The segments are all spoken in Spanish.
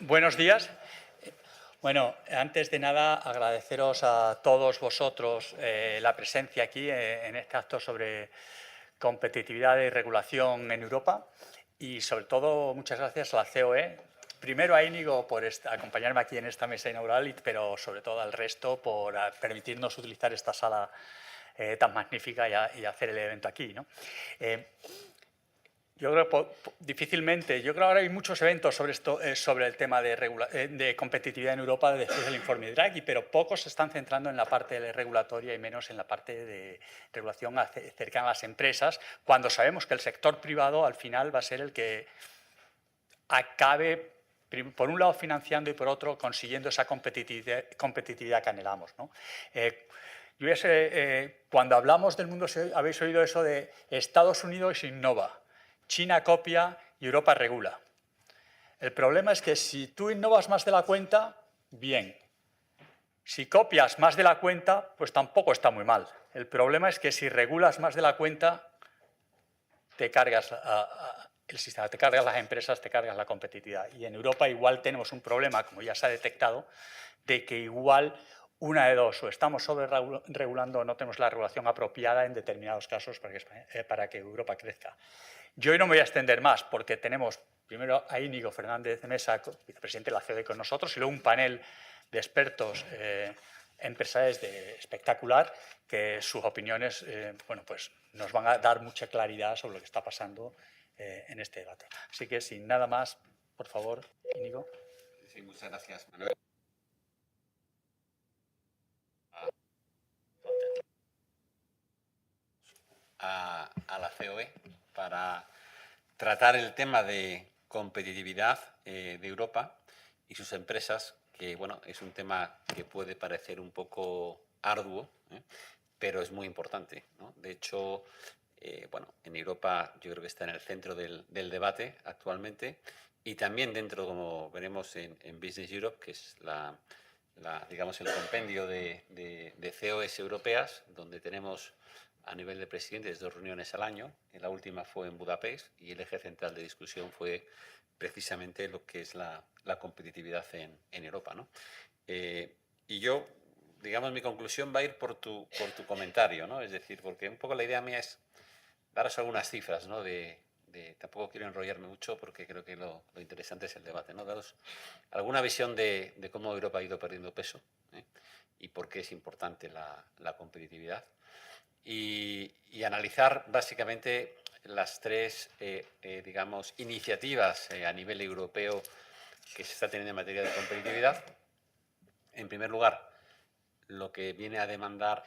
Buenos días. Bueno, antes de nada agradeceros a todos vosotros la presencia aquí en este acto sobre competitividad y regulación en Europa y sobre todo muchas gracias a la COE. Primero a Íñigo por acompañarme aquí en esta mesa inaugural, pero sobre todo al resto por permitirnos utilizar esta sala tan magnífica y hacer el evento aquí, ¿no? Yo creo difícilmente, yo creo que ahora hay muchos eventos sobre esto, sobre el tema de competitividad en Europa después del informe de Draghi, pero pocos se están centrando en la parte regulatoria y menos en la parte de regulación cercana a las empresas, cuando sabemos que el sector privado al final va a ser el que acabe, por un lado, financiando y por otro, consiguiendo esa competitividad que anhelamos, ¿no? Cuando hablamos del mundo, habéis oído eso de Estados Unidos innova, China copia y Europa regula. El problema es que si tú innovas más de la cuenta, bien. Si copias más de la cuenta, pues tampoco está muy mal. El problema es que si regulas más de la cuenta, te cargas el sistema, te cargas las empresas, te cargas la competitividad. Y en Europa igual tenemos un problema, como ya se ha detectado, de que igual una de dos, o estamos sobre-regulando o no tenemos la regulación apropiada en determinados casos para que Europa crezca. Yo hoy no me voy a extender más porque tenemos primero a Íñigo Fernández de Mesa, vicepresidente de la COE con nosotros, y luego un panel de expertos empresariales espectacular, que sus opiniones bueno, pues nos van a dar mucha claridad sobre lo que está pasando en este debate. Así que sin nada más, por favor, Íñigo. Sí, muchas gracias, Manuel. A la COE para tratar el tema de competitividad de Europa y sus empresas, que bueno, es un tema que puede parecer un poco arduo, pero es muy importante, ¿no? De hecho, bueno, en Europa yo creo que está en el centro del debate actualmente y también dentro, como veremos en Business Europe, que es digamos, el compendio de COEs europeas, donde tenemos a nivel de presidentes 2 reuniones al año. La última fue en Budapest y el eje central de discusión fue precisamente lo que es la competitividad en Europa, ¿no? Y yo, digamos, mi conclusión va a ir por tu comentario, ¿no? Es decir, porque un poco la idea mía es daros algunas cifras, ¿no? Tampoco quiero enrollarme mucho porque creo que lo interesante es el debate, ¿no? Daros alguna visión de cómo Europa ha ido perdiendo peso, y por qué es importante la competitividad. Y analizar básicamente las tres, digamos, iniciativas a nivel europeo que se está teniendo en materia de competitividad. En primer lugar, lo que viene a demandar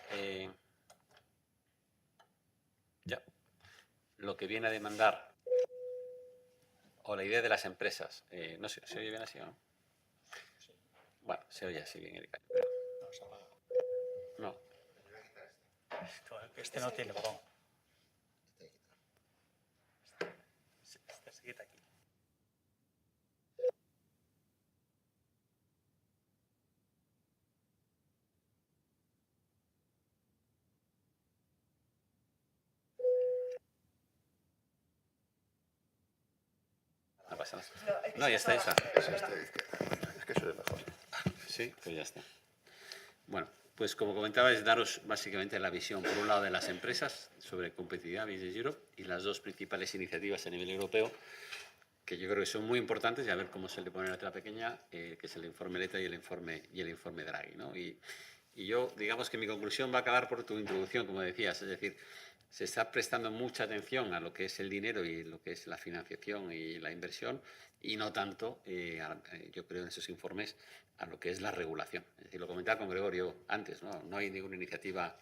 o la idea de las empresas. No sé, ¿se oye bien así o no? Sí. Bueno, se oye así bien, Erika. No. Este no tiene botón. Este se quita aquí. No pasa nada. No, ya está, ya está. Es que suele mejor. Sí, pues ya está. Bueno, pues como comentaba, es daros básicamente la visión, por un lado, de las empresas sobre competitividad, Business Europe, y las dos principales iniciativas a nivel europeo, que yo creo que son muy importantes, y a ver cómo se le pone la letra pequeña, que es el informe Letta y el informe Draghi, ¿no? Y yo, digamos que mi conclusión va a acabar por tu introducción, como decías, es decir, se está prestando mucha atención a lo que es el dinero y lo que es la financiación y la inversión, y no tanto, yo creo, en esos informes, a lo que es la regulación. Es decir, lo comentaba con Gregorio antes, ¿no? No hay ninguna iniciativa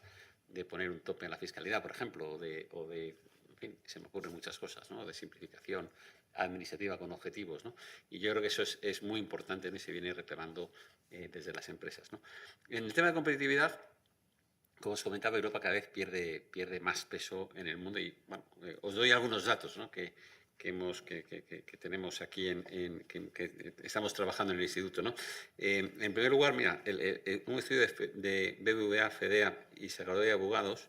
de poner un tope en la fiscalidad, por ejemplo, en fin, se me ocurren muchas cosas, ¿no? De simplificación administrativa con objetivos, ¿no? Y yo creo que eso es muy importante, ¿no? Y se viene reclamando desde las empresas, ¿no? En el tema de competitividad, como os comentaba, Europa cada vez pierde más peso en el mundo y, bueno, os doy algunos datos, ¿no? que tenemos aquí, que estamos trabajando en el instituto, ¿no? En primer lugar, mira, un estudio de BBVA, FEDEA y Salvador de Abogados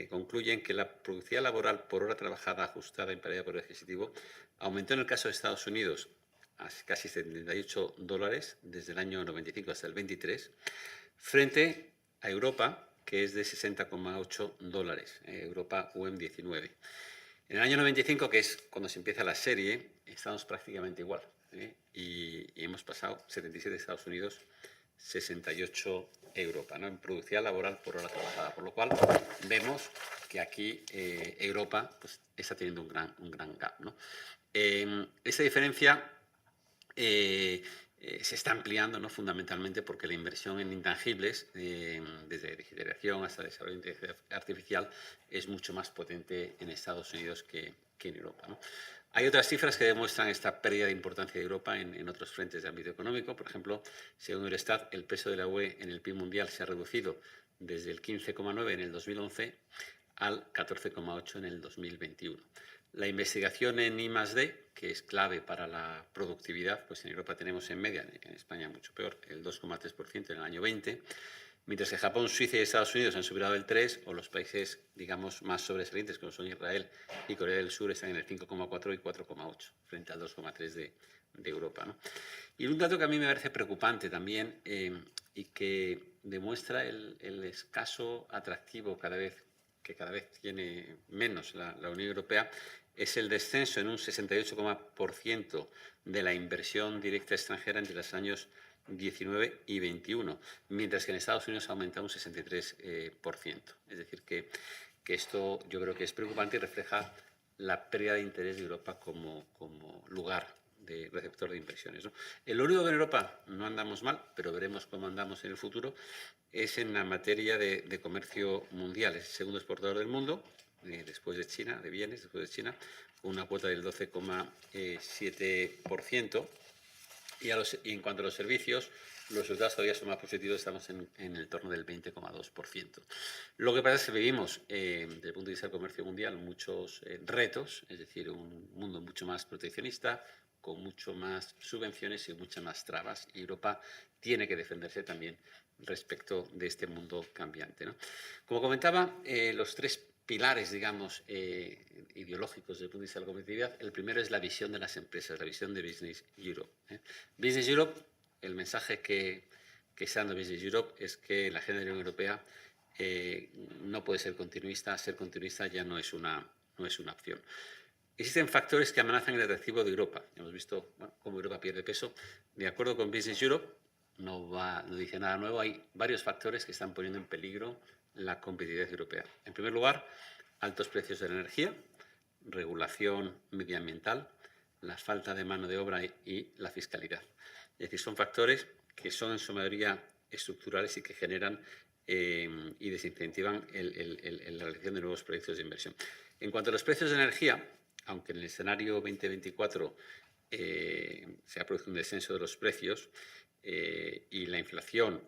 concluyen que la productividad laboral por hora trabajada ajustada en paridad por adquisitivo aumentó en el caso de Estados Unidos a casi 78 dólares desde el año 95 hasta el 23, frente a Europa, que es de 60,8 dólares, Europa UEM19. En el año 95, que es cuando se empieza la serie, estamos prácticamente igual, y hemos pasado 77 Estados Unidos, 68 Europa, ¿no? En productividad laboral por hora trabajada, por lo cual vemos que aquí Europa pues, está teniendo un gran gap, ¿no? Esta diferencia se está ampliando, ¿no? Fundamentalmente porque la inversión en intangibles, desde digitalización hasta desarrollo de inteligencia artificial, es mucho más potente en Estados Unidos que en Europa, ¿no? Hay otras cifras que demuestran esta pérdida de importancia de Europa en otros frentes de ámbito económico. Por ejemplo, según Eurostat, el peso de la UE en el PIB mundial se ha reducido desde el 15,9 en el 2011 al 14,8 en el 2021. La investigación en I+D, que es clave para la productividad, pues en Europa tenemos en media, en España mucho peor, el 2,3% en el año 20, mientras que Japón, Suiza y Estados Unidos han superado el 3%, o los países, digamos, más sobresalientes, como son Israel y Corea del Sur, están en el 5,4 y 4,8, frente al 2,3 de Europa, ¿no? Y un dato que a mí me parece preocupante también y que demuestra el escaso atractivo que cada vez tiene menos la Unión Europea, es el descenso en un 68% de la inversión directa extranjera entre los años 19 y 21, mientras que en Estados Unidos ha aumentado un 63%. Es decir, que esto yo creo que es preocupante y refleja la pérdida de interés de Europa como lugar de receptor de inversiones, ¿no? El único que en Europa no andamos mal, pero veremos cómo andamos en el futuro, es en la materia de comercio mundial. Es el segundo exportador del mundo, después de China, de bienes, después de China, con una cuota del 12,7%. Y en cuanto a los servicios, los resultados todavía son más positivos, estamos en el torno del 20,2%. Lo que pasa es que vivimos, desde el punto de vista del comercio mundial, muchos retos, es decir, un mundo mucho más proteccionista, con mucho más subvenciones y muchas más trabas, y Europa tiene que defenderse también respecto de este mundo cambiante, ¿no? Como comentaba, los tres pilares, digamos, ideológicos desde el punto de vista de la competitividad, el primero es la visión de las empresas, la visión de Business Europe. Business Europe, el mensaje que está dando Business Europe es que la agenda de la Unión Europea no puede ser continuista ya no es una opción. Existen factores que amenazan el atractivo de Europa. Hemos visto cómo Europa pierde peso. De acuerdo con Business Europe, no dice nada nuevo, hay varios factores que están poniendo en peligro la competitividad europea. En primer lugar, altos precios de la energía, regulación medioambiental, la falta de mano de obra y la fiscalidad. Es decir, son factores que son en su mayoría estructurales y que generan y desincentivan la realización de nuevos proyectos de inversión. En cuanto a los precios de energía, aunque en el escenario 2024 se ha producido un descenso de los precios y la inflación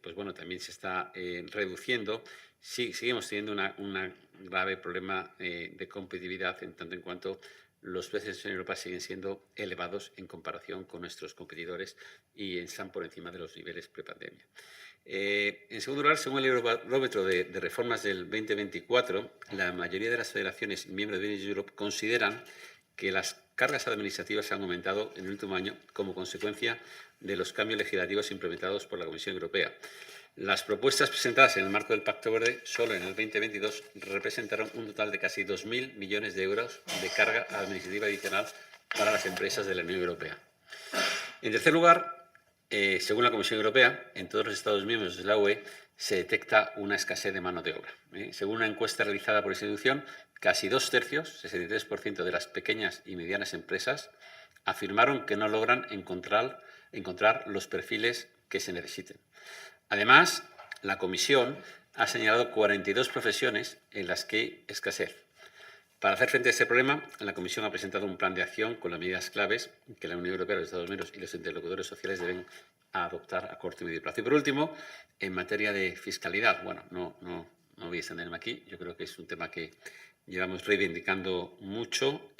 pues bueno, también se está reduciendo, seguimos teniendo un grave problema de competitividad en tanto en cuanto los precios en Europa siguen siendo elevados en comparación con nuestros competidores y están por encima de los niveles prepandemia. En segundo lugar, según el Eurobarómetro de reformas del 2024, la mayoría de las federaciones miembros de Business Europe consideran que las cargas administrativas han aumentado en el último año como consecuencia de los cambios legislativos implementados por la Comisión Europea. Las propuestas presentadas en el marco del Pacto Verde solo en el 2022 representaron un total de casi 2.000 millones de euros de carga administrativa adicional para las empresas de la Unión Europea. En tercer lugar, según la Comisión Europea, en todos los Estados miembros de la UE se detecta una escasez de mano de obra. Según una encuesta realizada por esta institución, casi 2/3, 63% de las pequeñas y medianas empresas afirmaron que no logran encontrar los perfiles que se necesiten. Además, la Comisión ha señalado 42 profesiones en las que hay escasez. Para hacer frente a este problema, la Comisión ha presentado un plan de acción con las medidas claves que la Unión Europea, los Estados miembros y los interlocutores sociales deben adoptar a corto y medio plazo. Y por último, en materia de fiscalidad, bueno, no voy a extenderme aquí, yo creo que es un tema que llevamos reivindicando mucho.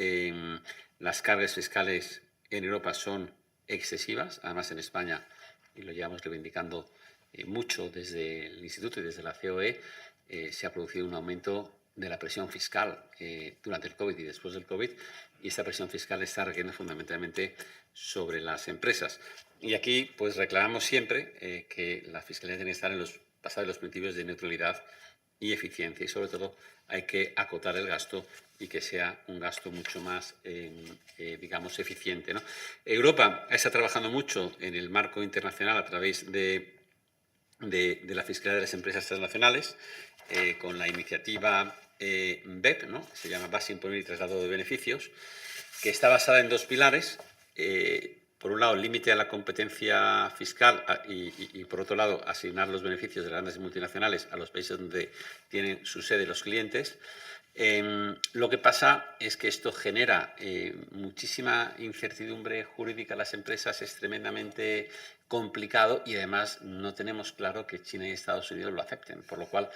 Las cargas fiscales en Europa son excesivas, además en España, y lo llevamos reivindicando mucho desde el Instituto y desde la COE, se ha producido un aumento de la presión fiscal durante el COVID y después del COVID, y esta presión fiscal está recayendo fundamentalmente sobre las empresas. Y aquí pues reclamamos siempre que la fiscalidad tiene que estar basada en los principios de neutralidad y eficiencia, y sobre todo hay que acotar el gasto y que sea un gasto mucho más, digamos, eficiente, ¿no? Europa está trabajando mucho en el marco internacional a través de la fiscalidad de las empresas transnacionales, con la iniciativa BEP, ¿no? Se llama Base Imponer y Traslado de Beneficios, que está basada en dos pilares. Por un lado, el límite a la competencia fiscal y, por otro lado, asignar los beneficios de las grandes multinacionales a los países donde tienen su sede los clientes. Lo que pasa es que esto genera muchísima incertidumbre jurídica a las empresas, es tremendamente complicado y además no tenemos claro que China y Estados Unidos lo acepten, por lo cual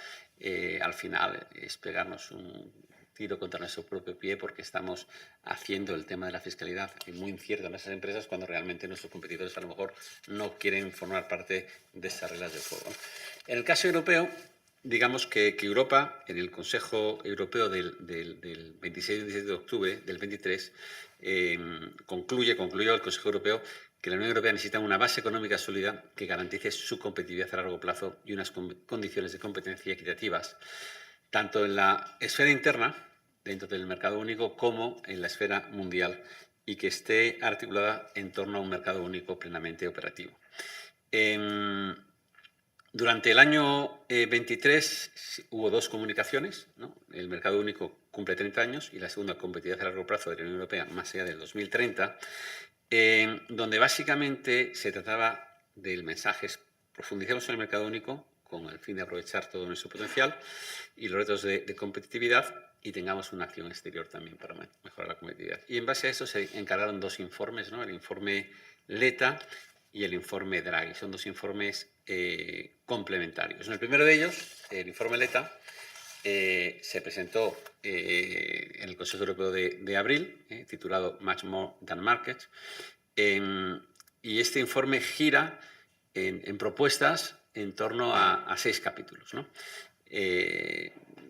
al final es pegarnos un tiro contra nuestro propio pie porque estamos haciendo el tema de la fiscalidad muy incierto en esas empresas cuando realmente nuestros competidores a lo mejor no quieren formar parte de esas reglas de juego. En el caso europeo, digamos que Europa, en el Consejo Europeo del 26 y 27 de octubre del 23, concluyó el Consejo Europeo que la Unión Europea necesita una base económica sólida que garantice su competitividad a largo plazo y unas condiciones de competencia equitativas, tanto en la esfera interna, dentro del mercado único, como en la esfera mundial, y que esté articulada en torno a un mercado único plenamente operativo. Durante el año 23 hubo dos comunicaciones, ¿no? El mercado único cumple 30 años y la segunda, competitividad a largo plazo de la Unión Europea más allá del 2030, donde básicamente se trataba del mensaje: profundicemos en el mercado único con el fin de aprovechar todo nuestro potencial y los retos de competitividad, y tengamos una acción exterior también para mejorar la competitividad. Y en base a eso se encargaron dos informes, ¿no? El informe Letta y el informe Draghi. Son dos informes complementarios. En el primero de ellos, el informe Letta, se presentó en el Consejo Europeo de abril, titulado Much More Than Markets, y este informe gira en propuestas en torno a 6 capítulos, ¿no?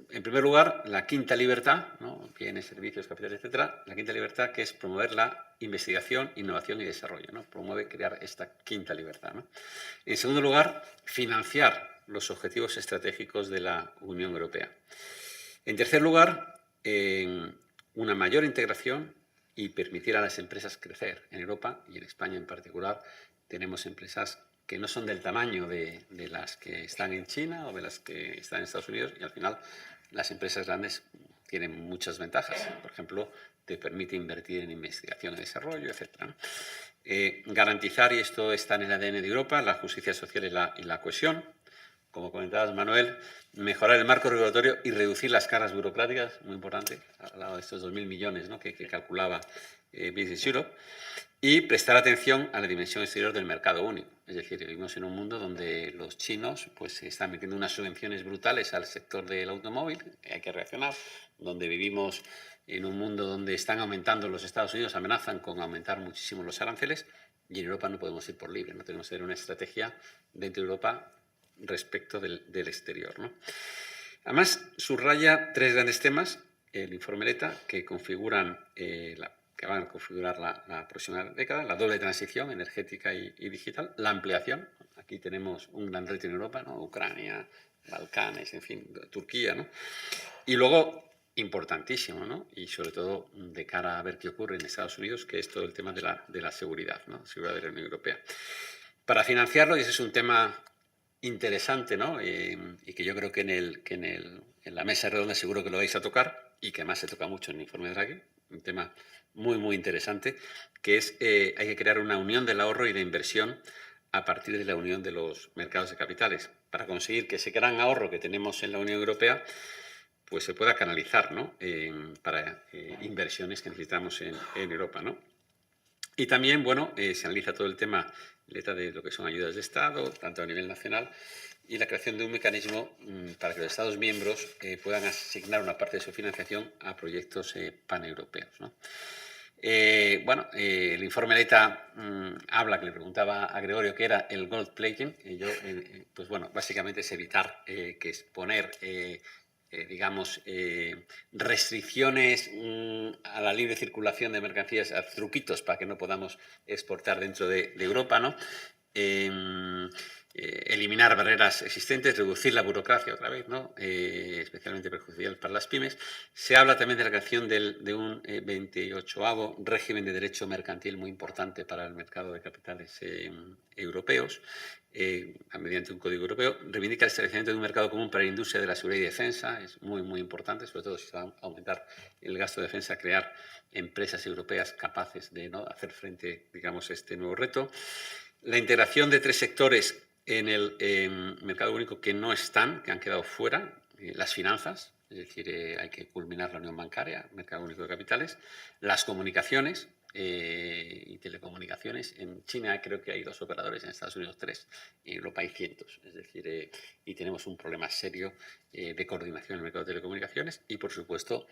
En primer lugar, la quinta libertad, ¿no? Bienes, servicios, capitales, etcétera. La quinta libertad, que es promover la investigación, innovación y desarrollo, ¿no? Promueve crear esta quinta libertad, ¿no? En segundo lugar, financiar los objetivos estratégicos de la Unión Europea. En tercer lugar, una mayor integración y permitir a las empresas crecer. En Europa y en España en particular tenemos empresas que no son del tamaño de las que están en China o de las que están en Estados Unidos, y al final las empresas grandes tienen muchas ventajas. Por ejemplo, te permite invertir en investigación y desarrollo, etc. Garantizar, y esto está en el ADN de Europa, la justicia social y la cohesión. Como comentabas, Manuel, mejorar el marco regulatorio y reducir las cargas burocráticas, muy importante, hablaba de estos 2.000 millones, ¿no? que calculaba Business Europe, y prestar atención a la dimensión exterior del mercado único. Es decir, vivimos en un mundo donde los chinos pues, están metiendo unas subvenciones brutales al sector del automóvil, hay que reaccionar, donde vivimos en un mundo donde están aumentando los Estados Unidos, amenazan con aumentar muchísimo los aranceles, y en Europa no podemos ir por libre, no tenemos que tener una estrategia dentro de Europa respecto del exterior, ¿no? Además, subraya 3 grandes temas, el informe Letta, que van a configurar la próxima década: la doble transición energética y digital, la ampliación. Aquí tenemos un gran reto en Europa, ¿no? Ucrania, Balcanes, en fin, Turquía, ¿no? Y luego, importantísimo, ¿no? Y sobre todo de cara a ver qué ocurre en Estados Unidos, que es todo el tema de la seguridad, ¿no? Seguridad de la Unión Europea. Para financiarlo, y ese es un tema interesante, ¿no? Y que yo creo que en la mesa redonda seguro que lo vais a tocar, y que además se toca mucho en el informe de Draghi, un tema muy, muy interesante, que es hay que crear una unión del ahorro y la inversión a partir de la unión de los mercados de capitales, para conseguir que ese gran ahorro que tenemos en la Unión Europea pues se pueda canalizar, ¿no? Para inversiones que necesitamos en Europa, ¿no? Y también, bueno, se analiza todo el tema Letta de lo que son ayudas de Estado, tanto a nivel nacional, y la creación de un mecanismo para que los Estados miembros puedan asignar una parte de su financiación a proyectos paneuropeos, ¿no? El informe Letta habla, que le preguntaba a Gregorio qué era el gold plating. Pues bueno, básicamente es evitar que es poner digamos, restricciones a la libre circulación de mercancías, a truquitos para que no podamos exportar dentro de Europa, ¿no? Eliminar barreras existentes, reducir la burocracia otra vez, ¿no? Especialmente perjudicial para las pymes. Se habla también de la creación de un 28º régimen de derecho mercantil muy importante para el mercado de capitales europeos, mediante un código europeo. Reivindica el establecimiento de un mercado común para la industria de la seguridad y defensa, es muy, muy importante, sobre todo si se va a aumentar el gasto de defensa, crear empresas europeas capaces de, ¿no?, hacer frente, digamos, a este nuevo reto. La integración de 3 sectores en el mercado único que no están, que han quedado fuera, las finanzas, es decir, hay que culminar la unión bancaria, mercado único de capitales, las comunicaciones y telecomunicaciones. En China creo que hay 2 operadores, en Estados Unidos 3, en Europa hay cientos, es decir, y tenemos un problema serio de coordinación en el mercado de telecomunicaciones y, por supuesto,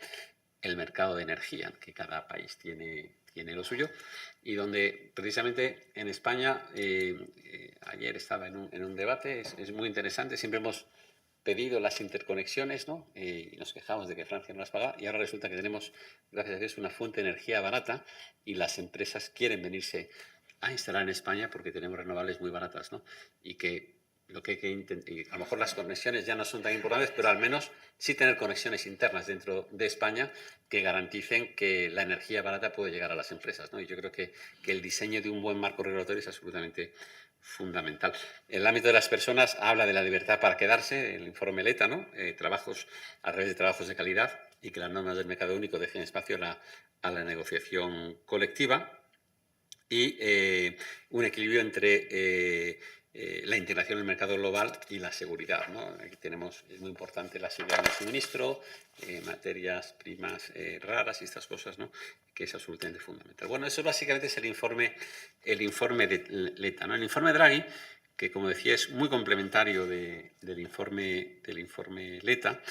el mercado de energía, que cada país tiene lo suyo, y donde precisamente en España, ayer estaba en un debate, es muy interesante, siempre hemos pedido las interconexiones, ¿no? Y nos quejamos de que Francia no las paga, y ahora resulta que tenemos, gracias a Dios, una fuente de energía barata y las empresas quieren venirse a instalar en España porque tenemos renovables muy baratas, ¿no? Y que lo que hay que intentar, y a lo mejor las conexiones ya no son tan importantes, pero al menos sí tener conexiones internas dentro de España que garanticen que la energía barata puede llegar a las empresas, ¿no? Y yo creo que el diseño de un buen marco regulatorio es absolutamente fundamental. El ámbito de las personas habla de la libertad para quedarse, el informe Letta, ¿no? Trabajos a través de trabajos de calidad y que las normas del mercado único dejen espacio a la negociación colectiva y un equilibrio entre la integración en el mercado global y la seguridad, ¿no? Aquí tenemos, es muy importante la seguridad del suministro, materias primas raras y estas cosas, ¿no?, que es absolutamente fundamental. Bueno, eso básicamente es el informe de Letta, ¿no? El informe Draghi, que como decía es muy complementario del informe Letta,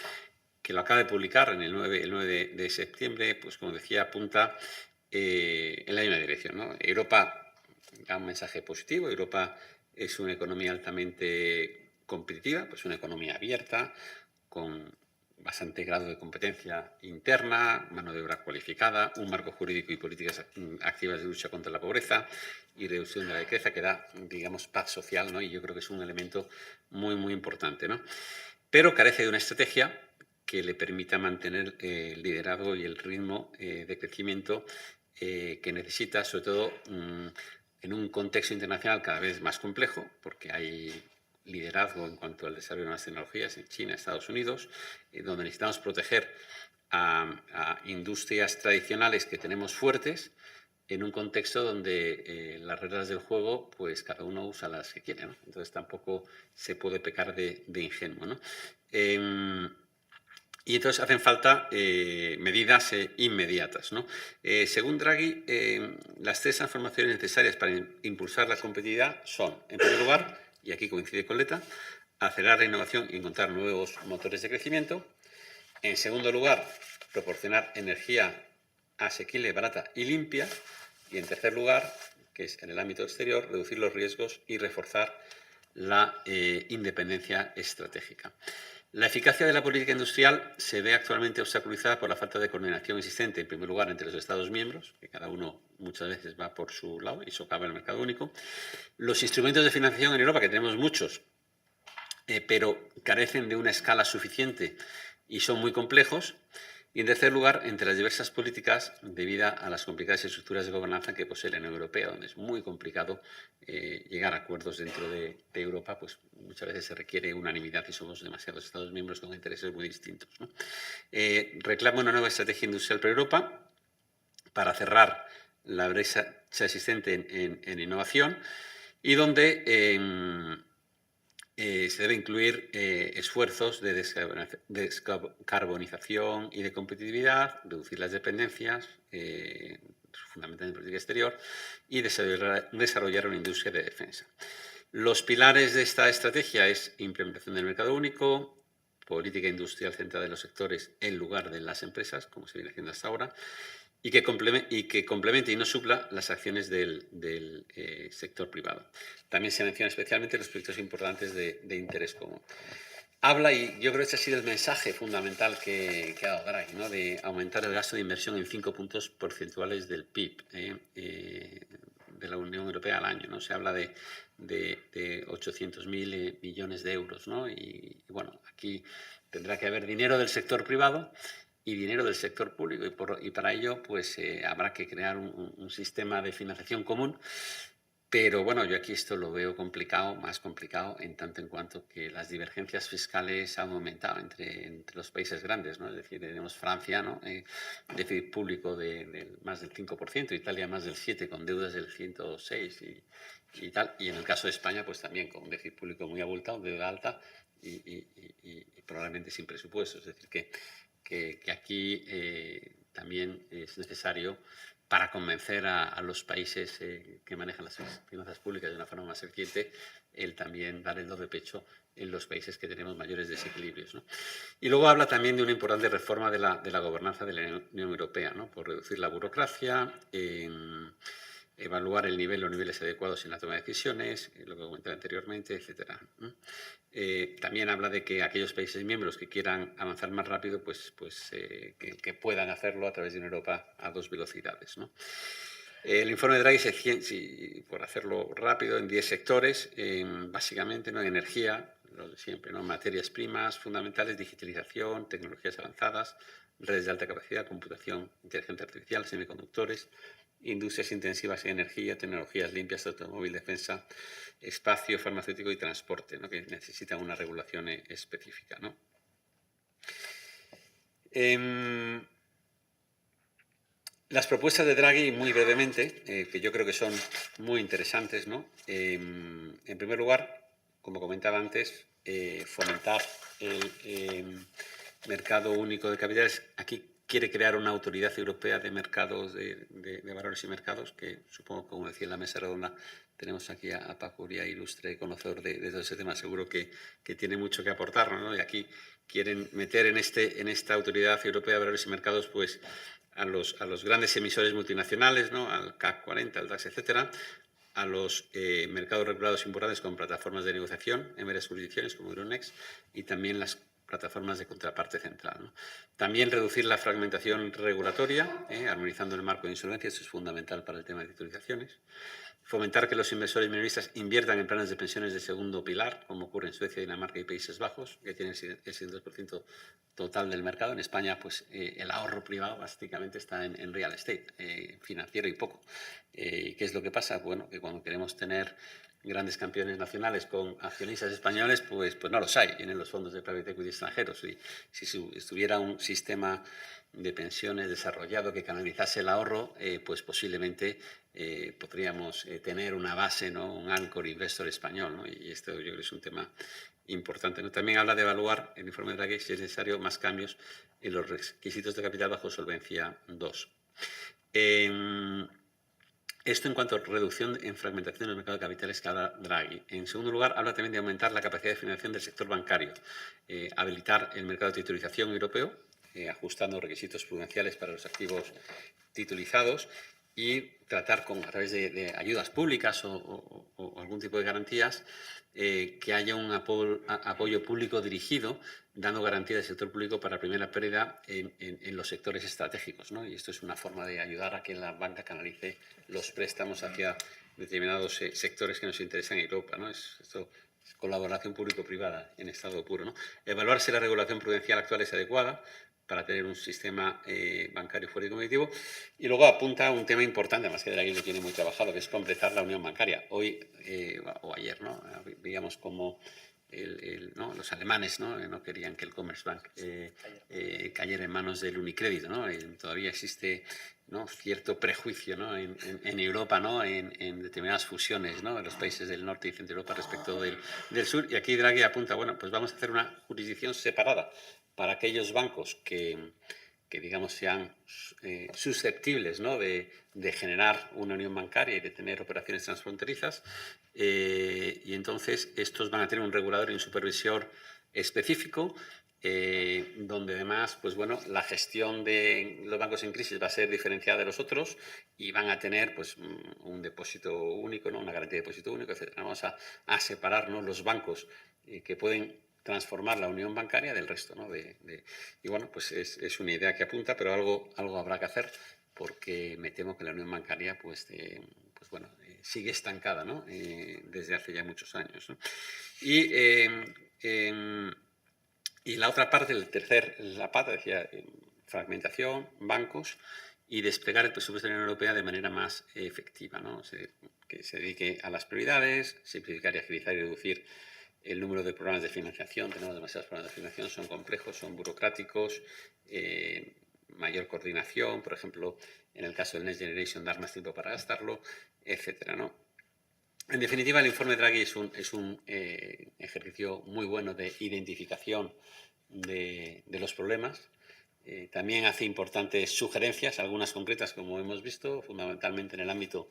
que lo acaba de publicar el 9 de septiembre, pues como decía, apunta en la misma dirección, ¿no? Europa da un mensaje positivo. Europa es una economía altamente competitiva, pues una economía abierta, con bastante grado de competencia interna, mano de obra cualificada, un marco jurídico y políticas activas de lucha contra la pobreza y reducción de la riqueza que da, digamos, paz social, ¿no? Y yo creo que es un elemento muy, muy importante, ¿no? Pero carece de una estrategia que le permita mantener el liderazgo y el ritmo de crecimiento que necesita, sobre todo en un contexto internacional cada vez más complejo, porque hay liderazgo en cuanto al desarrollo de nuevas tecnologías en China, Estados Unidos, donde necesitamos proteger a industrias tradicionales que tenemos fuertes, en un contexto donde las reglas del juego, pues cada uno usa las que quiere, ¿no? Entonces tampoco se puede pecar de ingenuo, ¿no? Y entonces hacen falta medidas inmediatas, ¿no? Según Draghi, las 3 transformaciones necesarias para impulsar la competitividad son, en primer lugar, y aquí coincide con Letta, acelerar la innovación y encontrar nuevos motores de crecimiento. En segundo lugar, proporcionar energía asequible, barata y limpia. Y en tercer lugar, que es en el ámbito exterior, reducir los riesgos y reforzar la independencia estratégica. La eficacia de la política industrial se ve actualmente obstaculizada por la falta de coordinación existente, en primer lugar, entre los Estados miembros, que cada uno muchas veces va por su lado y socava el mercado único. Los instrumentos de financiación en Europa, que tenemos muchos, pero carecen de una escala suficiente y son muy complejos. Y en tercer lugar, entre las diversas políticas, debido a las complicadas estructuras de gobernanza que posee la Unión Europea, donde es muy complicado llegar a acuerdos dentro de Europa, pues muchas veces se requiere unanimidad y somos demasiados Estados miembros con intereses muy distintos, ¿no? Reclama una nueva estrategia industrial para Europa para cerrar la brecha existente en innovación y donde se debe incluir esfuerzos de descarbonización y de competitividad, reducir las dependencias, fundamentalmente en política exterior, y desarrollar una industria de defensa. Los pilares de esta estrategia es implementación del mercado único, política industrial centrada en los sectores en lugar de en las empresas, como se viene haciendo hasta ahora, y que complemente y no supla las acciones del sector privado. También se menciona especialmente los proyectos importantes de interés común. habla, y yo creo que ese ha sido el mensaje fundamental que ha dado Draghi, ¿no? De aumentar el gasto de inversión en 5 puntos porcentuales del PIB de la Unión Europea al año, ¿no? Se habla de 800.000 millones de euros, ¿no? Y bueno, aquí tendrá que haber dinero del sector privado y dinero del sector público, y para ello pues habrá que crear un sistema de financiación común. Pero bueno, yo aquí esto lo veo complicado, más complicado, en tanto en cuanto que las divergencias fiscales han aumentado entre los países grandes, ¿no? Es decir, tenemos Francia, ¿no? Déficit público de más del 5%, Italia más del 7%, con deudas del 106% y tal. Y en el caso de España, pues también con un déficit público muy abultado, deuda alta y probablemente sin presupuesto. Es decir, que aquí también es necesario, para convencer a los países que manejan las finanzas públicas de una forma más eficiente, el también dar el do de pecho en los países que tenemos mayores desequilibrios, ¿no? Y luego habla también de una importante reforma de la gobernanza de la Unión Europea, ¿no? Por reducir la burocracia, evaluar el nivel o niveles adecuados en la toma de decisiones, lo que comentaba anteriormente, etcétera. También habla de que aquellos países miembros que quieran avanzar más rápido, que puedan hacerlo a través de una Europa a 2 velocidades, ¿no? El informe de Draghi se ciñe, por hacerlo rápido, en 10 sectores, básicamente, ¿no? Energía, lo de siempre, ¿no? Materias primas fundamentales, digitalización, tecnologías avanzadas, redes de alta capacidad, computación, inteligencia artificial, semiconductores, industrias intensivas en energía, tecnologías limpias, automóvil, defensa, espacio, farmacéutico y transporte, ¿no? Que necesitan una regulación específica, ¿no? Las propuestas de Draghi, muy brevemente, que yo creo que son muy interesantes, ¿no? En primer lugar, como comentaba antes, fomentar el mercado único de capitales. Aquí quiere crear una autoridad europea de mercados, de valores y mercados, que supongo, como decía en la mesa redonda, tenemos aquí a Paco Uría, ilustre conocedor de todo ese tema, seguro que tiene mucho que aportarnos, ¿no? Y aquí quieren meter en esta autoridad europea de valores y mercados, pues, a los grandes emisores multinacionales, ¿no? Al CAC 40, al DAX, etcétera, a los mercados regulados importantes con plataformas de negociación en varias jurisdicciones como Euronext, y también las plataformas de contraparte central, ¿no? También reducir la fragmentación regulatoria, armonizando el marco de insolvencia, esto es fundamental para el tema de titulizaciones. Fomentar que los inversores minoristas inviertan en planes de pensiones de segundo pilar, como ocurre en Suecia, Dinamarca y Países Bajos, que tienen ese 2% total del mercado. En España, pues el ahorro privado básicamente está en real estate, financiero y poco. ¿Qué es lo que pasa? Bueno, que cuando queremos tener grandes campeones nacionales con accionistas españoles, pues no los hay. Tienen los fondos de private equity extranjeros. Y si estuviera un sistema de pensiones desarrollado que canalizase el ahorro, pues posiblemente podríamos tener una base, ¿no? Un anchor investor español, ¿no? Y esto yo creo que es un tema importante, ¿no? También habla de evaluar el informe de Draghi si es necesario más cambios en los requisitos de capital bajo solvencia 2. Esto en cuanto a reducción en fragmentación del mercado de capitales que habla Draghi. En segundo lugar, habla también de aumentar la capacidad de financiación del sector bancario, habilitar el mercado de titulización europeo, ajustando requisitos prudenciales para los activos titulizados, y tratar a través de ayudas públicas o algún tipo de garantías, que haya un apoyo público dirigido, dando garantía del sector público para primera pérdida en los sectores estratégicos, ¿no? Y esto es una forma de ayudar a que la banca canalice los préstamos hacia determinados sectores que nos interesan en Europa, ¿no? Esto es colaboración público-privada en estado puro, ¿no? Evaluar si la regulación prudencial actual es adecuada para tener un sistema bancario fuerte y competitivo. Y luego apunta a un tema importante, además que Draghi lo tiene muy trabajado, que es completar la unión bancaria. Hoy o ayer, ¿no? Veíamos cómo ¿no? Los alemanes no querían que el Commerzbank cayera en manos del Unicredit, ¿no? Todavía existe, ¿no? Cierto prejuicio, ¿no? en Europa, ¿no? en determinadas fusiones, ¿no? en los países del norte y centro de Europa respecto del sur. Y aquí Draghi apunta, bueno, pues vamos a hacer una jurisdicción separada para aquellos bancos que digamos sean susceptibles, ¿no? de generar una unión bancaria y de tener operaciones transfronterizas, y entonces estos van a tener un regulador y un supervisor específico, donde además, pues bueno, la gestión de los bancos en crisis va a ser diferenciada de los otros y van a tener pues un depósito único, ¿no? Una garantía de depósito único, etc. Vamos a separarnos los bancos que pueden transformar la unión bancaria del resto, ¿no? Y bueno, pues es una idea que apunta, pero algo habrá que hacer, porque me temo que la unión bancaria sigue estancada, ¿no? Desde hace ya muchos años, ¿no? Y la otra parte, la pata, decía, fragmentación, bancos y desplegar el presupuesto de la Unión Europea de manera más efectiva, ¿no? Que se dedique a las prioridades, simplificar y agilizar y reducir el número de programas de financiación. Tenemos demasiados programas de financiación, son complejos, son burocráticos, mayor coordinación, por ejemplo, en el caso del Next Generation, dar más tiempo para gastarlo, etcétera, ¿no? En definitiva, el informe Draghi es un ejercicio muy bueno de identificación de los problemas. También hace importantes sugerencias, algunas concretas, como hemos visto, fundamentalmente en el ámbito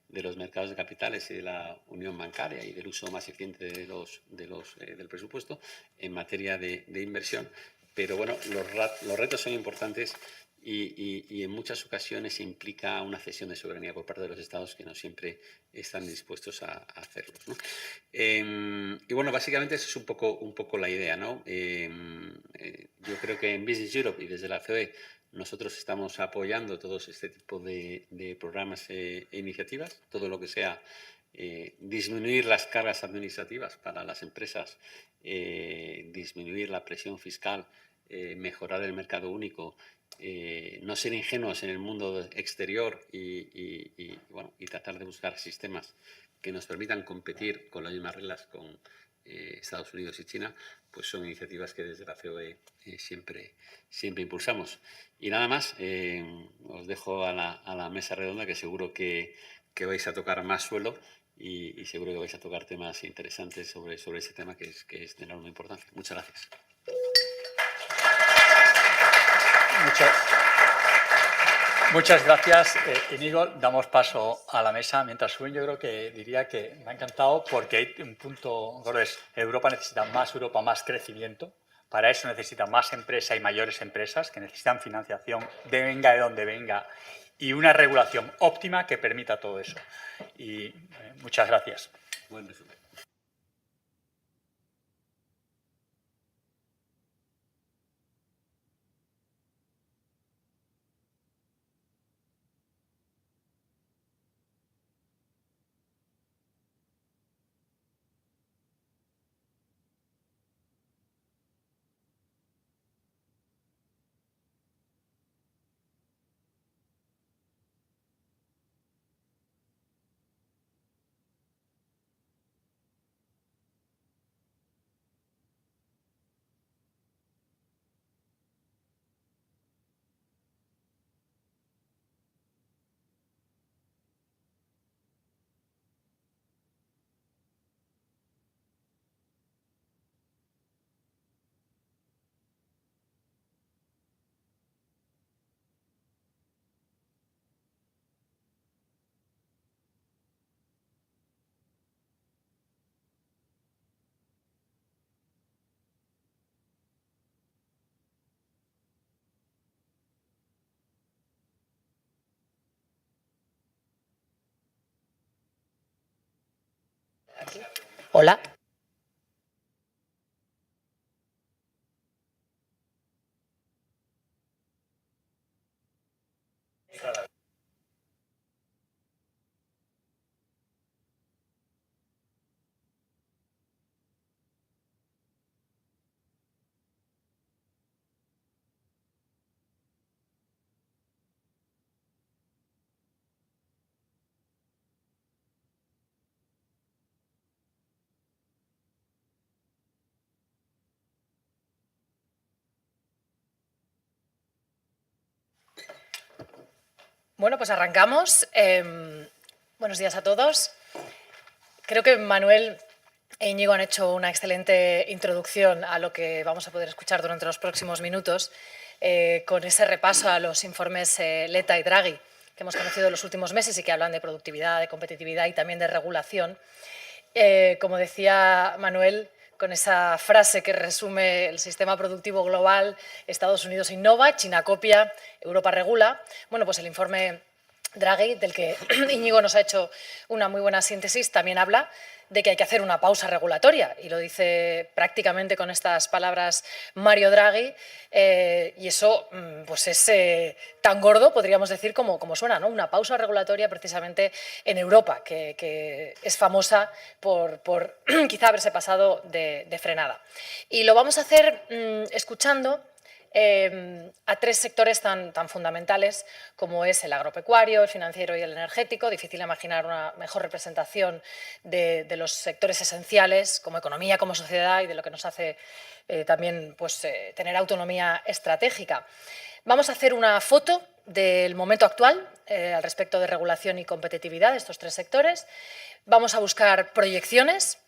de los mercados de capitales y de la unión bancaria y del uso más eficiente del presupuesto en materia de inversión. Pero bueno, los retos son importantes y en muchas ocasiones implica una cesión de soberanía por parte de los Estados que no siempre están dispuestos a hacerlo, ¿no? Y bueno, básicamente esa es un poco la idea, ¿no? Yo creo que en Business Europe y desde la COE nosotros estamos apoyando todos este tipo de programas e iniciativas, todo lo que sea disminuir las cargas administrativas para las empresas, disminuir la presión fiscal, mejorar el mercado único, no ser ingenuos en el mundo exterior y tratar de buscar sistemas que nos permitan competir con las mismas reglas con Estados Unidos y China, pues son iniciativas que desde la COE siempre impulsamos. Y nada más, os dejo a la mesa redonda, que seguro que vais a tocar más suelo y seguro que vais a tocar temas interesantes sobre ese tema que es de enorme importancia. Muchas gracias. Muchas gracias, Íñigo. Damos paso a la mesa. Mientras suben, yo creo que diría que me ha encantado porque hay un punto, Europa necesita más crecimiento. Para eso necesita más empresa y mayores empresas que necesitan financiación, venga de donde venga, y una regulación óptima que permita todo eso. Y muchas gracias. Buen resumen. Hola. Bueno, pues arrancamos. Buenos días a todos. Creo que Manuel e Íñigo han hecho una excelente introducción a lo que vamos a poder escuchar durante los próximos minutos con ese repaso a los informes Letta y Draghi que hemos conocido en los últimos meses y que hablan de productividad, de competitividad y también de regulación. Como decía Manuel, con esa frase que resume el sistema productivo global, Estados Unidos innova, China copia, Europa regula. Bueno, pues el informe Draghi, del que Íñigo nos ha hecho una muy buena síntesis, también habla de que hay que hacer una pausa regulatoria, y lo dice prácticamente con estas palabras Mario Draghi, y eso pues es tan gordo, podríamos decir, como suena, ¿no? Una pausa regulatoria precisamente en Europa, que es famosa por quizá haberse pasado de frenada. Y lo vamos a hacer escuchando a tres sectores tan fundamentales como es el agropecuario, el financiero y el energético. Difícil imaginar una mejor representación de los sectores esenciales como economía, como sociedad, y de lo que nos hace también pues, tener autonomía estratégica. Vamos a hacer una foto del momento actual al respecto de regulación y competitividad de estos tres sectores. Vamos a buscar proyecciones.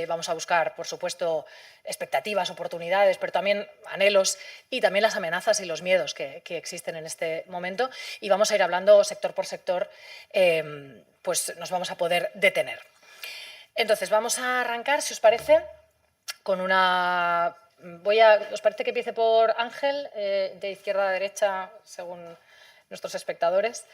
Vamos a buscar, por supuesto, expectativas, oportunidades, pero también anhelos y también las amenazas y los miedos que existen en este momento. Y vamos a ir hablando sector por sector, pues nos vamos a poder detener. Entonces, vamos a arrancar, si os parece, con una... ¿Os parece que empiece por Ángel, de izquierda a derecha, según nuestros espectadores?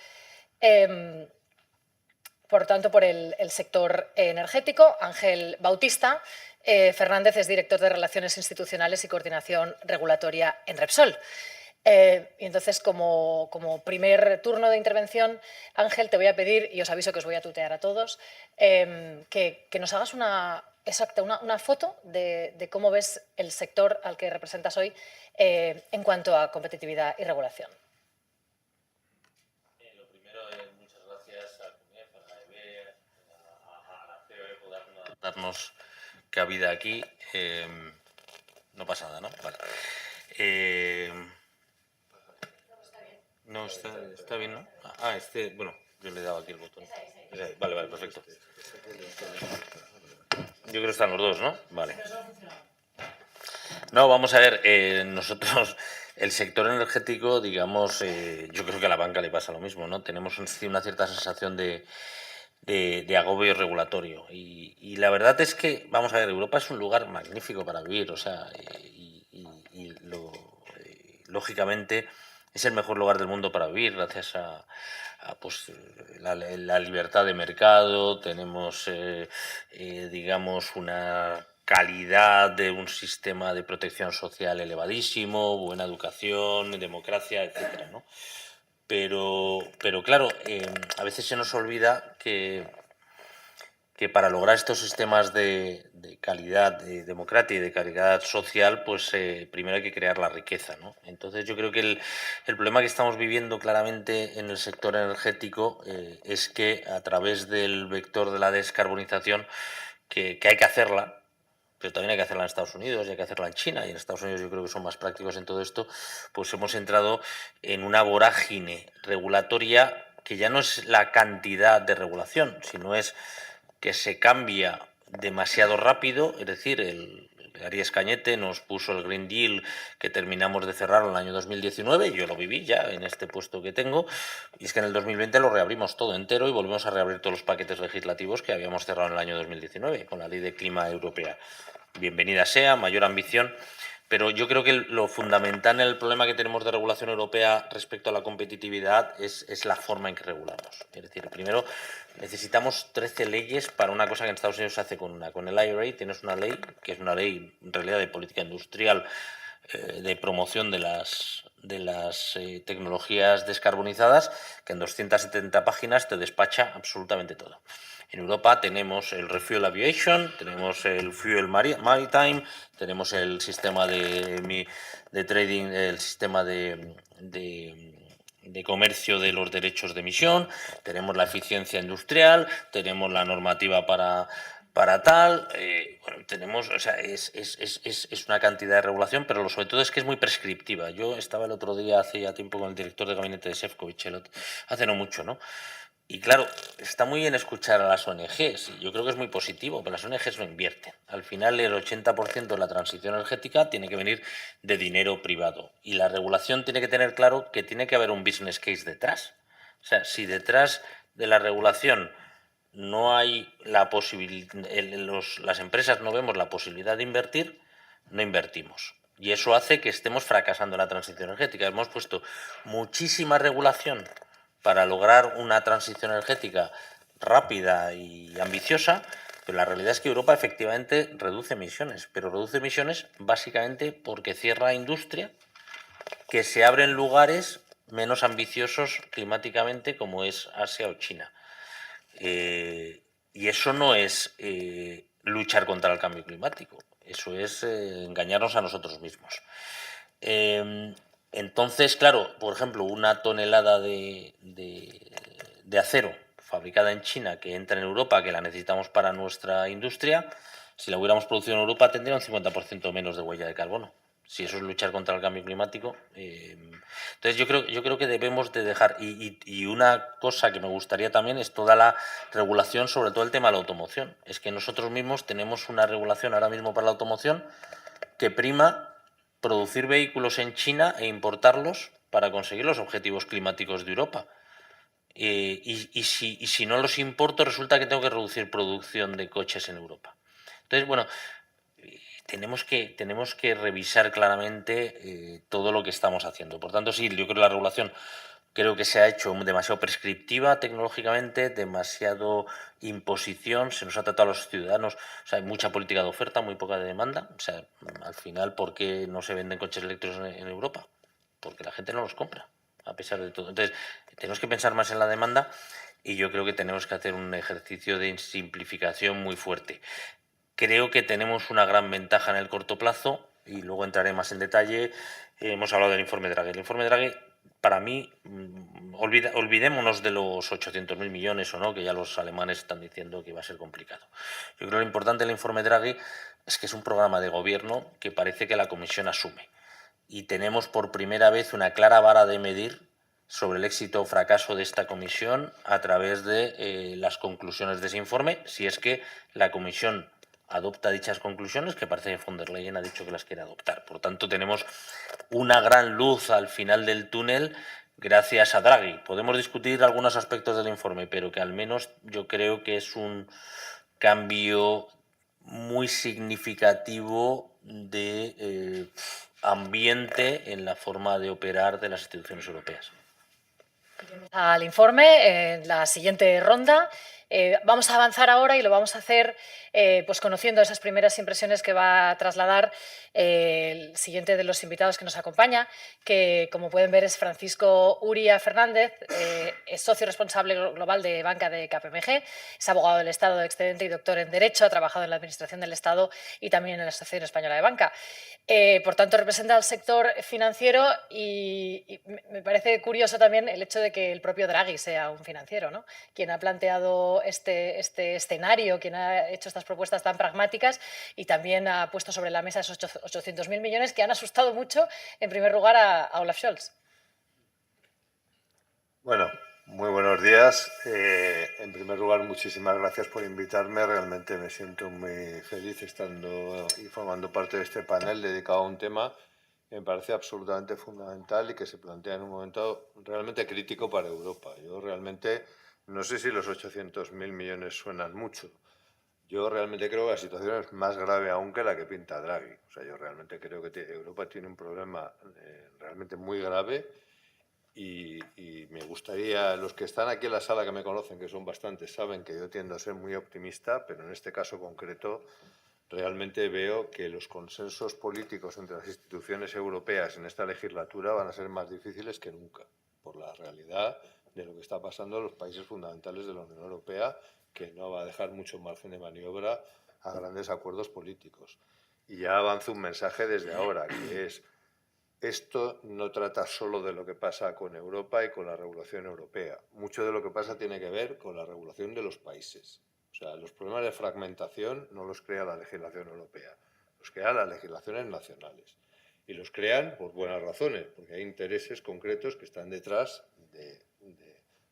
Por tanto, por el sector energético, Ángel Bautista Fernández es director de Relaciones Institucionales y Coordinación Regulatoria en Repsol. Y entonces, como primer turno de intervención, Ángel, te voy a pedir, y os aviso que os voy a tutear a todos, que nos hagas una foto de cómo ves el sector al que representas hoy en cuanto a competitividad y regulación. Darnos cabida aquí. No pasa nada, ¿no? Vale. No, está bien, ¿no? Bueno, yo le he dado aquí el botón. Vale, perfecto. Yo creo que están los dos, ¿no? Vale. No, vamos a ver, nosotros, el sector energético, digamos, yo creo que a la banca le pasa lo mismo, ¿no? Tenemos una cierta sensación de agobio regulatorio. Y la verdad es que, vamos a ver, Europa es un lugar magnífico para vivir, o sea, lógicamente es el mejor lugar del mundo para vivir gracias a pues, la libertad de mercado. Tenemos, digamos, una calidad de un sistema de protección social elevadísimo, buena educación, democracia, etcétera, ¿no? Pero claro, a veces se nos olvida que para lograr estos sistemas de calidad democrática y de calidad social, pues primero hay que crear la riqueza, ¿no? Entonces yo creo que el problema que estamos viviendo claramente en el sector energético es que a través del vector de la descarbonización, que hay que hacerla, pero también hay que hacerla en Estados Unidos y hay que hacerla en China, y en Estados Unidos yo creo que son más prácticos en todo esto, pues hemos entrado en una vorágine regulatoria que ya no es la cantidad de regulación, sino es que se cambia demasiado rápido. Es decir, el Arias Cañete nos puso el Green Deal que terminamos de cerrar en el año 2019, yo lo viví ya en este puesto que tengo, y es que en el 2020 lo reabrimos todo entero y volvemos a reabrir todos los paquetes legislativos que habíamos cerrado en el año 2019 con la Ley de Clima Europea. Bienvenida sea, mayor ambición, pero yo creo que lo fundamental en el problema que tenemos de regulación europea respecto a la competitividad es la forma en que regulamos. Es decir, primero necesitamos 13 leyes para una cosa que en Estados Unidos se hace con una. Con el IRA tienes una ley, que es una ley en realidad de política industrial, de promoción de las tecnologías descarbonizadas, que en 270 páginas te despacha absolutamente todo. En Europa tenemos el Refuel Aviation, tenemos el Fuel Maritime, tenemos el sistema de trading, el sistema de comercio de los derechos de emisión, tenemos la eficiencia industrial, tenemos la normativa para tal, bueno, tenemos, o sea, es una cantidad de regulación, pero sobre todo es que es muy prescriptiva. Yo estaba el otro día, hace ya tiempo, con el director de gabinete de Šefčovič, hace no mucho, ¿no? Y claro, está muy bien escuchar a las ONGs, y yo creo que es muy positivo, pero las ONGs no invierten. Al final, el 80% de la transición energética tiene que venir de dinero privado, y la regulación tiene que tener claro que tiene que haber un business case detrás. O sea, si detrás de la regulación no hay la posibilidad, las empresas no vemos la posibilidad de invertir, no invertimos. Y eso hace que estemos fracasando en la transición energética. Hemos puesto muchísima regulación para lograr una transición energética rápida y ambiciosa, pero la realidad es que Europa efectivamente reduce emisiones, pero reduce emisiones básicamente porque cierra industria, que se abren lugares menos ambiciosos climáticamente como es Asia o China. Y eso no es luchar contra el cambio climático, eso es engañarnos a nosotros mismos. Entonces, claro, por ejemplo, una tonelada de acero fabricada en China que entra en Europa, que la necesitamos para nuestra industria, si la hubiéramos producido en Europa tendría un 50% menos de huella de carbono. Si eso es luchar contra el cambio climático. Entonces yo creo que debemos de dejar, y una cosa que me gustaría también es toda la regulación sobre todo el tema de la automoción. Es que nosotros mismos tenemos una regulación ahora mismo para la automoción que prima producir vehículos en China e importarlos para conseguir los objetivos climáticos de Europa. Y si no los importo, resulta que tengo que reducir producción de coches en Europa. Entonces, bueno, tenemos que revisar claramente todo lo que estamos haciendo. Por tanto, sí, yo creo que la regulación creo que se ha hecho demasiado prescriptiva tecnológicamente, demasiado imposición, se nos ha tratado a los ciudadanos, o sea, hay mucha política de oferta, muy poca de demanda. O sea, al final, ¿por qué no se venden coches eléctricos en Europa? Porque la gente no los compra, a pesar de todo. Entonces, tenemos que pensar más en la demanda y yo creo que tenemos que hacer un ejercicio de simplificación muy fuerte. Creo que tenemos una gran ventaja en el corto plazo y luego entraré más en detalle. Hemos hablado del informe Draghi. El informe Draghi, para mí, olvidémonos de los 800.000 millones o no, que ya los alemanes están diciendo que va a ser complicado. Yo creo que lo importante del informe Draghi es que es un programa de gobierno que parece que la Comisión asume. Y tenemos por primera vez una clara vara de medir sobre el éxito o fracaso de esta comisión a través de las conclusiones de ese informe, si es que la Comisión adopta dichas conclusiones, que parece que von der Leyen ha dicho que las quiere adoptar. Por tanto, tenemos una gran luz al final del túnel gracias a Draghi. Podemos discutir algunos aspectos del informe, pero que al menos yo creo que es un cambio muy significativo de ambiente en la forma de operar de las instituciones europeas. Al informe, en la siguiente ronda. Vamos a avanzar ahora y lo vamos a hacer pues conociendo esas primeras impresiones que va a trasladar el siguiente de los invitados que nos acompaña, que como pueden ver es Francisco Uría Fernández, es socio responsable global de banca de KPMG, es abogado del Estado de excedente y doctor en Derecho, ha trabajado en la Administración del Estado y también en la Asociación Española de Banca. Por tanto, representa al sector financiero y me parece curioso también el hecho de que el propio Draghi sea un financiero, ¿no? Quien ha planteado este escenario, quien ha hecho estas propuestas tan pragmáticas y también ha puesto sobre la mesa esos 800.000 millones que han asustado mucho, en primer lugar, a Olaf Scholz. Bueno, muy buenos días. En primer lugar, muchísimas gracias por invitarme. Realmente me siento muy feliz estando y formando parte de este panel dedicado a un tema que me parece absolutamente fundamental y que se plantea en un momento realmente crítico para Europa. Yo realmente no sé si los 800.000 millones suenan mucho. Yo realmente creo que la situación es más grave aún que la que pinta Draghi. O sea, yo realmente creo que Europa tiene un problema realmente muy grave y me gustaría, los que están aquí en la sala que me conocen, que son bastantes, saben que yo tiendo a ser muy optimista, pero en este caso concreto realmente veo que los consensos políticos entre las instituciones europeas en esta legislatura van a ser más difíciles que nunca, por la realidad de lo que está pasando en los países fundamentales de la Unión Europea, que no va a dejar mucho margen de maniobra a grandes acuerdos políticos. Y ya avanzo un mensaje desde ahora, que es: esto no trata solo de lo que pasa con Europa y con la regulación europea. Mucho de lo que pasa tiene que ver con la regulación de los países. O sea, los problemas de fragmentación no los crea la legislación europea, los crean las legislaciones nacionales. Y los crean por buenas razones, porque hay intereses concretos que están detrás de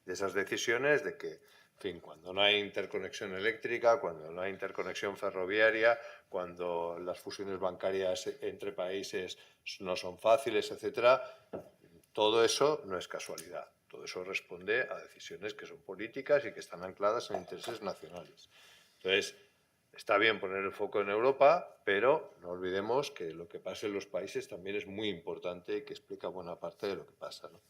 esas decisiones de que, en fin, cuando no hay interconexión eléctrica, cuando no hay interconexión ferroviaria, cuando las fusiones bancarias entre países no son fáciles, etcétera, todo eso no es casualidad. Todo eso responde a decisiones que son políticas y que están ancladas en intereses nacionales. Entonces, está bien poner el foco en Europa, pero no olvidemos que lo que pasa en los países también es muy importante y que explica buena parte de lo que pasa, ¿no?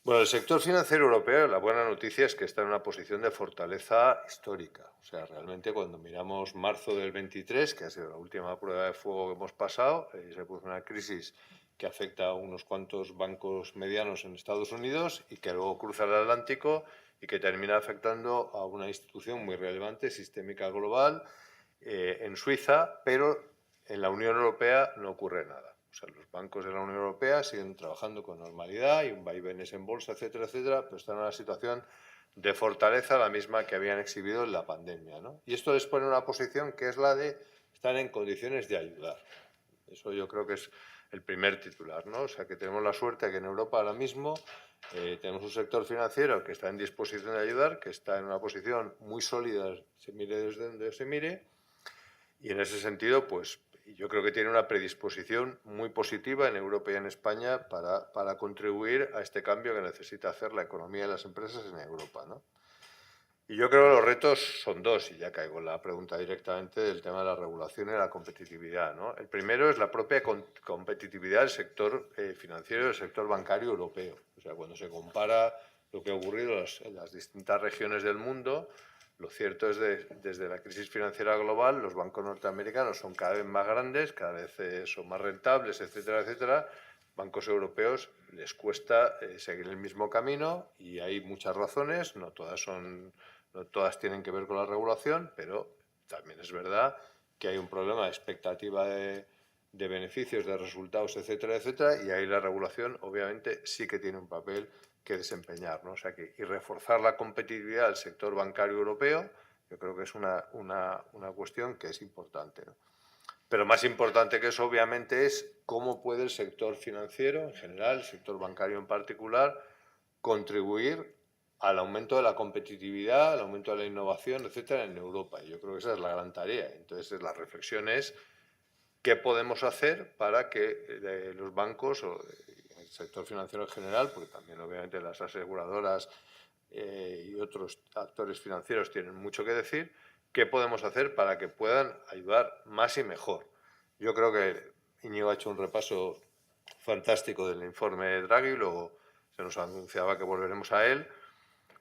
Bueno, el sector financiero europeo, la buena noticia es que está en una posición de fortaleza histórica. O sea, realmente cuando miramos marzo del 23, que ha sido la última prueba de fuego que hemos pasado, se puso una crisis que afecta a unos cuantos bancos medianos en Estados Unidos y que luego cruza el Atlántico y que termina afectando a una institución muy relevante, sistémica global, en Suiza, pero en la Unión Europea no ocurre nada. O sea, los bancos de la Unión Europea siguen trabajando con normalidad y un vaivenes en bolsa, etcétera, etcétera, pero están en una situación de fortaleza la misma que habían exhibido en la pandemia, ¿no? Y esto les pone en una posición que es la de estar en condiciones de ayudar. Eso yo creo que es el primer titular, ¿no? O sea, que tenemos la suerte de que en Europa ahora mismo tenemos un sector financiero que está en disposición de ayudar, que está en una posición muy sólida, se mire desde donde se mire, y en ese sentido, pues yo creo que tiene una predisposición muy positiva en Europa y en España para contribuir a este cambio que necesita hacer la economía y las empresas en Europa, ¿no? Y yo creo que los retos son dos, y ya caigo en la pregunta directamente del tema de la regulación y la competitividad, ¿no? El primero es la propia competitividad del sector financiero y del sector bancario europeo. O sea, cuando se compara lo que ha ocurrido en las distintas regiones del mundo, lo cierto es que desde la crisis financiera global los bancos norteamericanos son cada vez más grandes, cada vez son más rentables, etcétera, etcétera. Bancos europeos les cuesta seguir el mismo camino y hay muchas razones, no todas tienen que ver con la regulación, pero también es verdad que hay un problema de expectativa de beneficios, de resultados, etcétera, etcétera, y ahí la regulación obviamente sí que tiene un papel que desempeñar, ¿no? O sea que, y reforzar la competitividad del sector bancario europeo, yo creo que es una cuestión que es importante, ¿no? Pero más importante que eso, obviamente, es cómo puede el sector financiero en general, el sector bancario en particular, contribuir al aumento de la competitividad, al aumento de la innovación, etcétera, en Europa. Y yo creo que esa es la gran tarea. Entonces, la reflexión es qué podemos hacer para que los bancos o el sector financiero en general, porque también obviamente las aseguradoras y otros actores financieros tienen mucho que decir, qué podemos hacer para que puedan ayudar más y mejor. Yo creo que Íñigo ha hecho un repaso fantástico del informe de Draghi, luego se nos anunciaba que volveremos a él,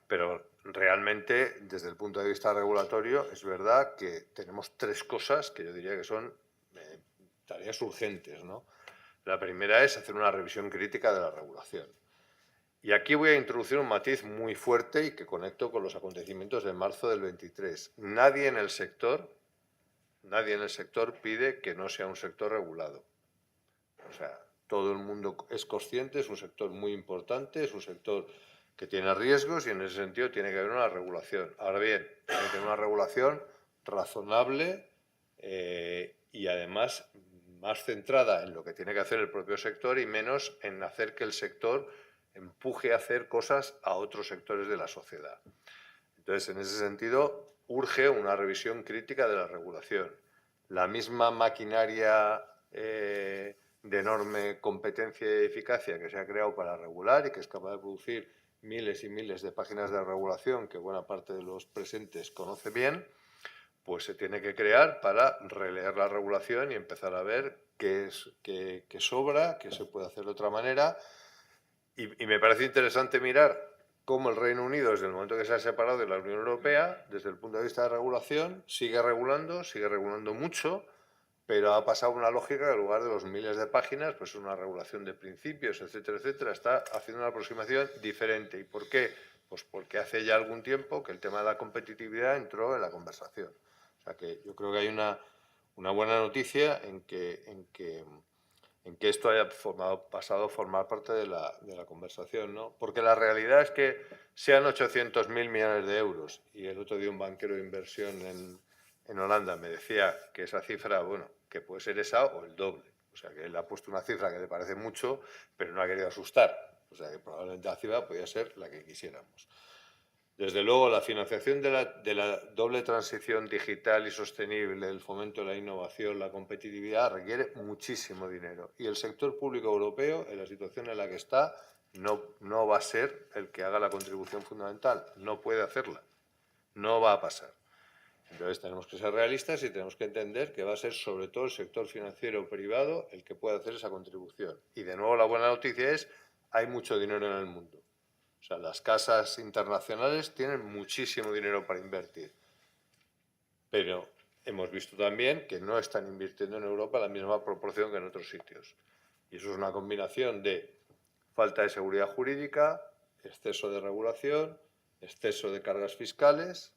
pero realmente desde el punto de vista regulatorio es verdad que tenemos tres cosas que yo diría que son tareas urgentes, ¿no? La primera es hacer una revisión crítica de la regulación. Y aquí voy a introducir un matiz muy fuerte y que conecto con los acontecimientos de marzo del 23. Nadie en el sector pide que no sea un sector regulado. O sea, todo el mundo es consciente, es un sector muy importante, es un sector que tiene riesgos y en ese sentido tiene que haber una regulación. Ahora bien, tiene que haber una regulación razonable y además más centrada en lo que tiene que hacer el propio sector y menos en hacer que el sector empuje a hacer cosas a otros sectores de la sociedad. Entonces, en ese sentido, urge una revisión crítica de la regulación. La misma maquinaria de enorme competencia y eficacia que se ha creado para regular y que es capaz de producir miles y miles de páginas de regulación que buena parte de los presentes conoce bien, pues se tiene que crear para releer la regulación y empezar a ver qué sobra, qué se puede hacer de otra manera. Y me parece interesante mirar cómo el Reino Unido, desde el momento que se ha separado de la Unión Europea, desde el punto de vista de regulación, sigue regulando mucho, pero ha pasado una lógica que en lugar de los miles de páginas, pues una regulación de principios, etcétera, etcétera, está haciendo una aproximación diferente. ¿Y por qué? Pues porque hace ya algún tiempo que el tema de la competitividad entró en la conversación. O sea que yo creo que hay una buena noticia en que esto haya pasado a formar parte de la conversación, ¿no? Porque la realidad es que sean 800.000 millones de euros, y el otro día un banquero de inversión en Holanda me decía que esa cifra, bueno, que puede ser esa o el doble. O sea, que él ha puesto una cifra que le parece mucho, pero no ha querido asustar. O sea, que probablemente la cifra podría ser la que quisiéramos. Desde luego, la financiación de la doble transición digital y sostenible, el fomento de la innovación, la competitividad, requiere muchísimo dinero. Y el sector público europeo, en la situación en la que está, no va a ser el que haga la contribución fundamental. No puede hacerla. No va a pasar. Entonces tenemos que ser realistas y tenemos que entender que va a ser sobre todo el sector financiero privado el que pueda hacer esa contribución. Y de nuevo la buena noticia es hay mucho dinero en el mundo. O sea, las casas internacionales tienen muchísimo dinero para invertir, pero hemos visto también que no están invirtiendo en Europa la misma proporción que en otros sitios. Y eso es una combinación de falta de seguridad jurídica, exceso de regulación, exceso de cargas fiscales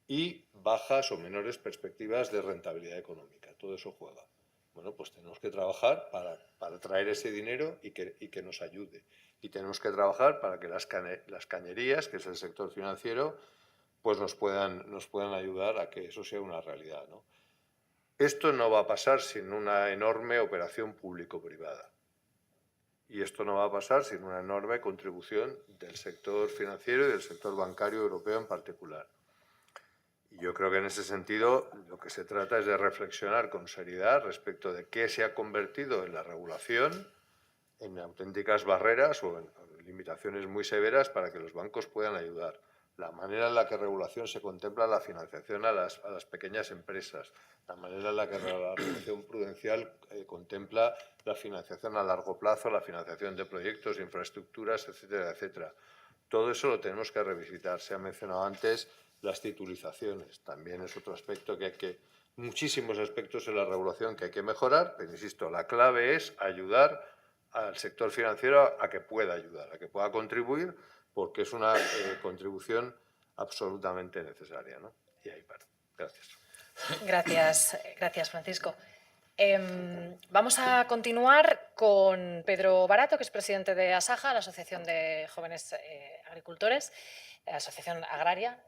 y bajas o menores perspectivas de rentabilidad económica. Todo eso juega. Bueno, pues tenemos que trabajar para traer ese dinero y que nos ayude. Y tenemos que trabajar para que las cañerías, que es el sector financiero, pues nos puedan ayudar a que eso sea una realidad, ¿no? Esto no va a pasar sin una enorme operación público-privada. Y esto no va a pasar sin una enorme contribución del sector financiero y del sector bancario europeo en particular. Y yo creo que en ese sentido lo que se trata es de reflexionar con seriedad respecto de qué se ha convertido en la regulación en auténticas barreras o en limitaciones muy severas para que los bancos puedan ayudar. La manera en la que regulación se contempla la financiación a las pequeñas empresas, la manera en la que la regulación prudencial contempla la financiación a largo plazo, la financiación de proyectos, infraestructuras, etcétera, etcétera. Todo eso lo tenemos que revisitar. Se ha mencionado antes las titulizaciones. También es otro aspecto que hay que... Muchísimos aspectos en la regulación que hay que mejorar, pero insisto, la clave es ayudar al sector financiero a que pueda ayudar, a que pueda contribuir, porque es una contribución absolutamente necesaria, ¿no? Y ahí paro. Gracias. Gracias, Francisco. Vamos a continuar con Pedro Barato, que es presidente de ASAJA, la Asociación de Jóvenes Agricultores, Asociación Agraria.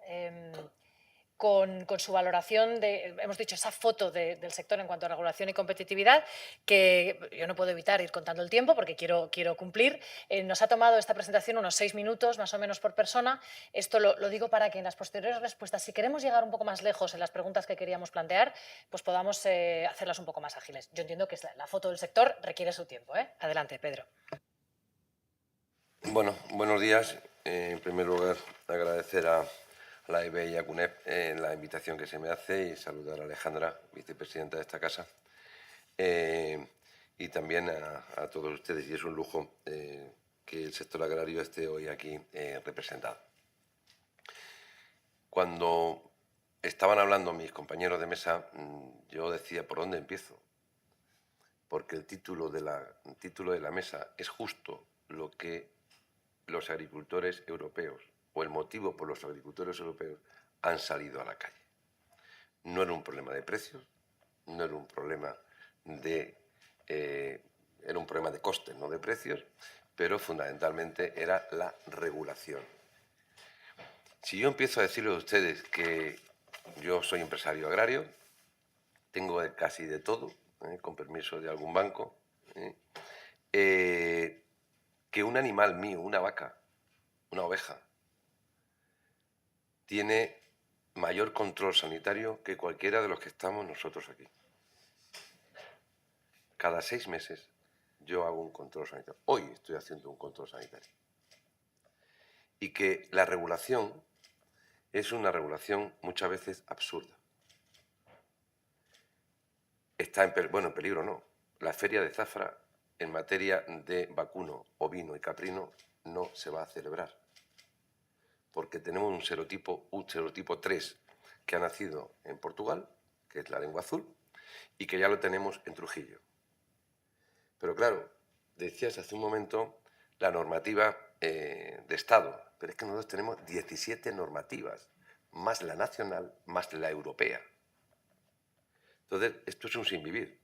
Con su valoración de, hemos dicho, esa foto del sector en cuanto a regulación y competitividad, que yo no puedo evitar ir contando el tiempo porque quiero cumplir. Nos ha tomado esta presentación unos 6 minutos, más o menos, por persona. Esto lo digo para que en las posteriores respuestas, si queremos llegar un poco más lejos en las preguntas que queríamos plantear, pues podamos hacerlas un poco más ágiles. Yo entiendo que la foto del sector requiere su tiempo, ¿eh? Adelante, Pedro. Bueno, buenos días. En primer lugar, agradecer a la EIB y a CUNEP la invitación que se me hace y saludar a Alejandra, vicepresidenta de esta casa, y también a todos ustedes. Y es un lujo que el sector agrario esté hoy aquí representado. Cuando estaban hablando mis compañeros de mesa, yo decía, ¿por dónde empiezo? Porque el título de la mesa es justo lo que los agricultores europeos, o el motivo por los agricultores europeos, han salido a la calle. No era un problema de precios, no era un problema era un problema de costes, no de precios, pero fundamentalmente era la regulación. Si yo empiezo a decirles a ustedes que yo soy empresario agrario, tengo casi de todo, con permiso de algún banco, que un animal mío, una vaca, una oveja, tiene mayor control sanitario que cualquiera de los que estamos nosotros aquí. Cada 6 meses yo hago un control sanitario. Hoy estoy haciendo un control sanitario. Y que la regulación es una regulación muchas veces absurda. Está en peligro no. La feria de Zafra en materia de vacuno, ovino y caprino no se va a celebrar, porque tenemos un serotipo 3 que ha nacido en Portugal, que es la lengua azul, y que ya lo tenemos en Trujillo. Pero claro, decías hace un momento la normativa de Estado, pero es que nosotros tenemos 17 normativas, más la nacional, más la europea. Entonces, esto es un sinvivir.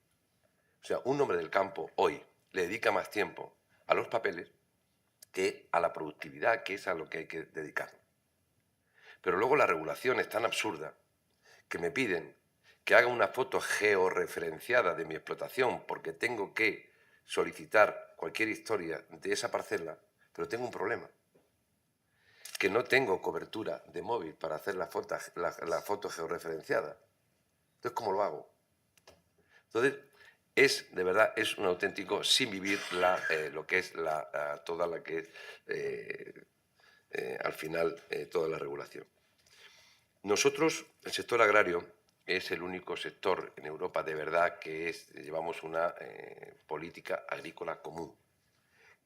O sea, un hombre del campo hoy le dedica más tiempo a los papeles que a la productividad, que es a lo que hay que dedicar. Pero luego la regulación es tan absurda que me piden que haga una foto georreferenciada de mi explotación porque tengo que solicitar cualquier historia de esa parcela, pero tengo un problema, que no tengo cobertura de móvil para hacer la foto georreferenciada. Entonces, ¿cómo lo hago? Entonces, de verdad, es un auténtico sinvivir lo que es toda la que es, al final, toda la regulación. Nosotros, el sector agrario, es el único sector en Europa de verdad que llevamos una política agrícola común,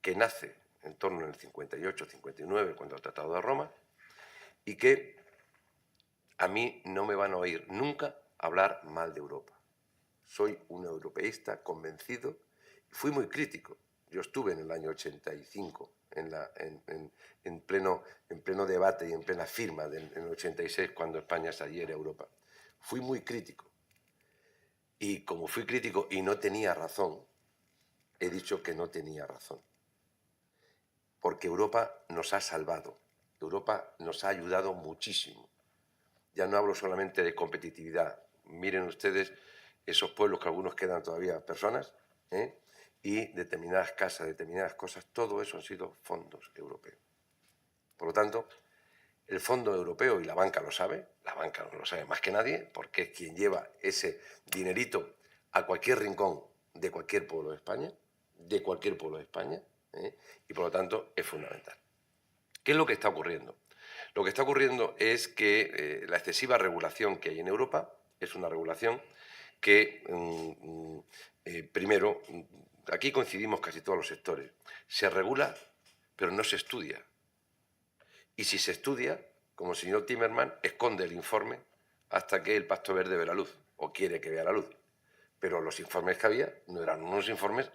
que nace en torno al 58-59, cuando el Tratado de Roma, y que a mí no me van a oír nunca hablar mal de Europa. Soy un europeísta convencido, fui muy crítico. Yo estuve en el año 85 en pleno debate y en plena firma en el 86, cuando España se adhiere a Europa. Fui muy crítico. Y como fui crítico y no tenía razón, he dicho que no tenía razón. Porque Europa nos ha salvado. Europa nos ha ayudado muchísimo. Ya no hablo solamente de competitividad. Miren ustedes esos pueblos que algunos quedan todavía personas, y determinadas casas, determinadas cosas, todo eso han sido fondos europeos. Por lo tanto, el fondo europeo, y la banca lo sabe, la banca no lo sabe más que nadie, porque es quien lleva ese dinerito a cualquier rincón de cualquier pueblo de España, y por lo tanto es fundamental. ¿Qué es lo que está ocurriendo? Lo que está ocurriendo es que la excesiva regulación que hay en Europa es una regulación que, primero, aquí coincidimos casi todos los sectores, se regula pero no se estudia. Y si se estudia, como el señor Timmermans, esconde el informe hasta que el Pacto Verde ve la luz, o quiere que vea la luz. Pero los informes que había no eran unos informes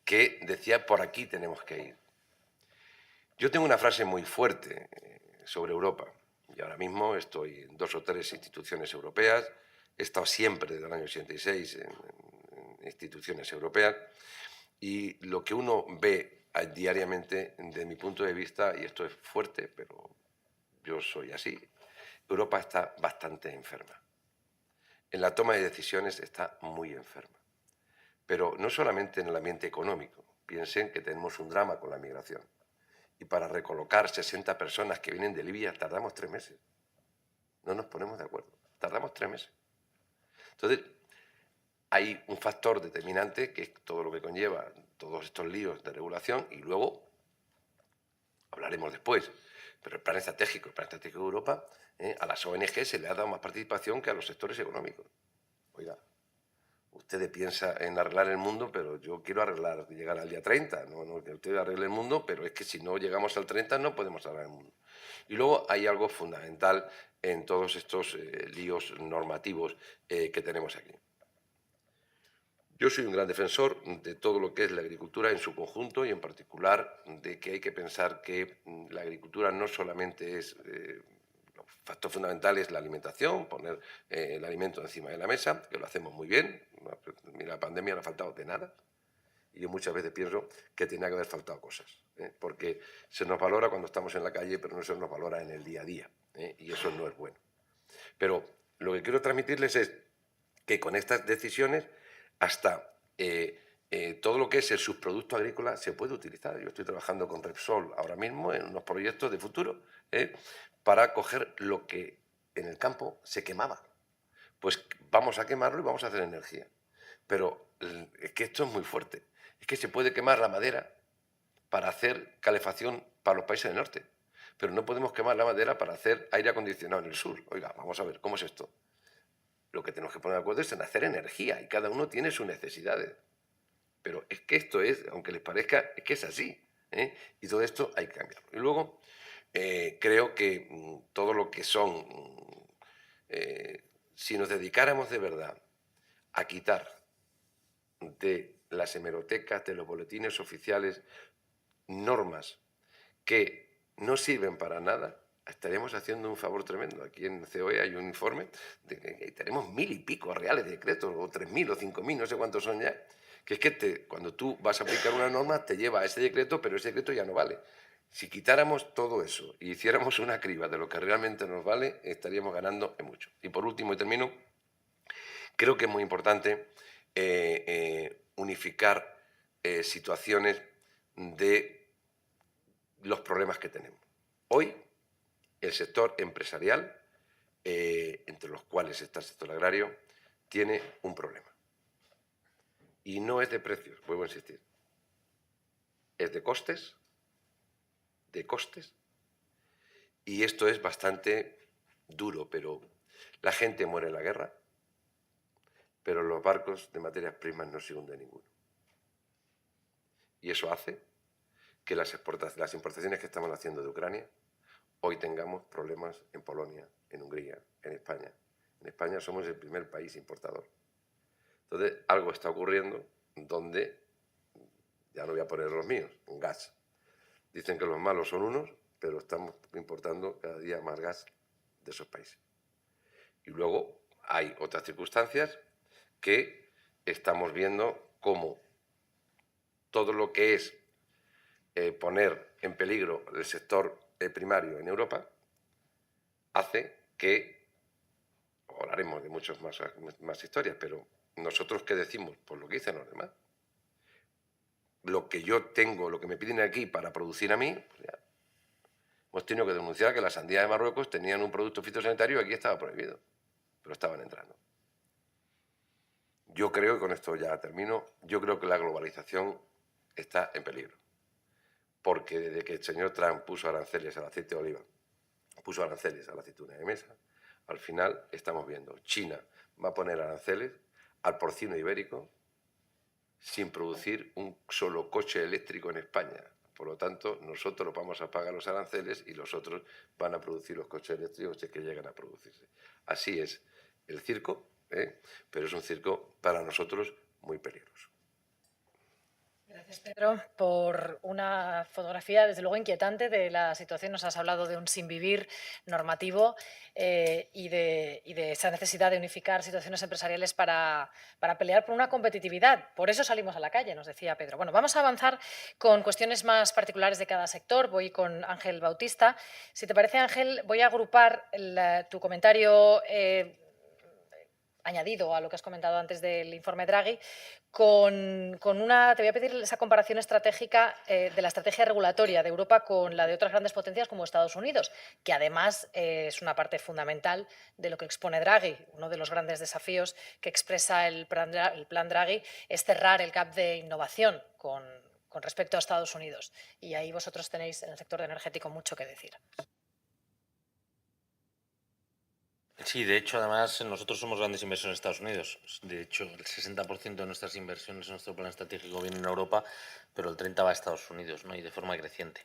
que decía por aquí tenemos que ir. Yo tengo una frase muy fuerte sobre Europa, y ahora mismo estoy en 2 o 3 instituciones europeas, he estado siempre desde el año 86 en instituciones europeas, y lo que uno ve diariamente, desde mi punto de vista, y esto es fuerte, pero yo soy así, Europa está bastante enferma. En la toma de decisiones está muy enferma. Pero no solamente en el ambiente económico. Piensen que tenemos un drama con la migración. Y para recolocar 60 personas que vienen de Libia tardamos 3 meses. No nos ponemos de acuerdo. Tardamos 3 meses. Entonces, hay un factor determinante que es todo lo que conlleva todos estos líos de regulación, y luego hablaremos después. Pero el plan estratégico de Europa, a las ONG se le ha dado más participación que a los sectores económicos. Oiga, usted piensa en arreglar el mundo, pero yo quiero llegar al día 30. No que usted arregle el mundo, pero es que si no llegamos al 30 no podemos arreglar el mundo. Y luego hay algo fundamental en todos estos líos normativos que tenemos aquí. Yo soy un gran defensor de todo lo que es la agricultura en su conjunto, y en particular de que hay que pensar que la agricultura no solamente es... el factor fundamental es la alimentación, poner el alimento encima de la mesa, que lo hacemos muy bien. Mira, la pandemia no ha faltado de nada. Y yo muchas veces pienso que tenía que haber faltado cosas, porque se nos valora cuando estamos en la calle, pero no se nos valora en el día a día, y eso no es bueno. Pero lo que quiero transmitirles es que con estas decisiones hasta todo lo que es el subproducto agrícola se puede utilizar. Yo estoy trabajando con Repsol ahora mismo en unos proyectos de futuro para coger lo que en el campo se quemaba. Pues vamos a quemarlo y vamos a hacer energía. Pero es que esto es muy fuerte. Es que se puede quemar la madera para hacer calefacción para los países del norte, pero no podemos quemar la madera para hacer aire acondicionado en el sur. Oiga, vamos a ver, ¿cómo es esto? Lo que tenemos que poner de acuerdo es en hacer energía, y cada uno tiene sus necesidades. Pero es que esto es, aunque les parezca, es que es así. Y todo esto hay que cambiarlo. Y luego creo que todo lo que son, si nos dedicáramos de verdad a quitar de las hemerotecas, de los boletines oficiales, normas que no sirven para nada, estaríamos haciendo un favor tremendo. Aquí en COE hay un informe de que tenemos 1000 y pico reales de decretos, o 3000 o 5000, no sé cuántos son ya, que es que cuando tú vas a aplicar una norma te lleva a ese decreto, pero ese decreto ya no vale. Si quitáramos todo eso y hiciéramos una criba de lo que realmente nos vale, estaríamos ganando en mucho. Y por último, y termino, creo que es muy importante unificar situaciones de los problemas que tenemos. Hoy, el sector empresarial, entre los cuales está el sector agrario, tiene un problema. Y no es de precios, vuelvo a insistir. Es de costes, y esto es bastante duro, pero la gente muere en la guerra, pero los barcos de materias primas no se hunde ninguno. Y eso hace que las importaciones que estamos haciendo de Ucrania hoy tengamos problemas en Polonia, en Hungría, en España. En España somos el primer país importador. Entonces, algo está ocurriendo donde, ya no voy a poner los míos, gas. Dicen que los malos son unos, pero estamos importando cada día más gas de esos países. Y luego hay otras circunstancias que estamos viendo como todo lo que es poner en peligro el sector primario en Europa hace que, hablaremos de muchas más historias, pero nosotros ¿qué decimos? Pues lo que dicen los demás. Lo que yo tengo, lo que me piden aquí para producir a mí, pues ya. Hemos tenido que denunciar que las sandías de Marruecos tenían un producto fitosanitario y aquí estaba prohibido, pero estaban entrando. Yo creo, y con esto ya termino, yo creo que la globalización está en peligro. Porque desde que el señor Trump puso aranceles al aceite de oliva, puso aranceles a la aceituna de mesa, al final estamos viendo, China va a poner aranceles al porcino ibérico sin producir un solo coche eléctrico en España. Por lo tanto, nosotros vamos a pagar los aranceles y los otros van a producir los coches eléctricos que llegan a producirse. Así es el circo, pero es un circo para nosotros muy peligroso. Gracias, Pedro, por una fotografía, desde luego, inquietante de la situación. Nos has hablado de un sinvivir normativo y de esa necesidad de unificar situaciones empresariales para pelear por una competitividad. Por eso salimos a la calle, nos decía Pedro. Bueno, vamos a avanzar con cuestiones más particulares de cada sector. Voy con Ángel Bautista. Si te parece, Ángel, voy a agrupar tu comentario añadido a lo que has comentado antes del informe Draghi, te voy a pedir esa comparación estratégica de la estrategia regulatoria de Europa con la de otras grandes potencias como Estados Unidos, que además es una parte fundamental de lo que expone Draghi. Uno de los grandes desafíos que expresa el plan Draghi es cerrar el gap de innovación con respecto a Estados Unidos. Y ahí vosotros tenéis en el sector energético mucho que decir. Sí, de hecho, además, nosotros somos grandes inversores en Estados Unidos. De hecho, el 60% de nuestras inversiones en nuestro plan estratégico vienen en Europa, pero el 30% va a Estados Unidos, ¿no? Y de forma creciente.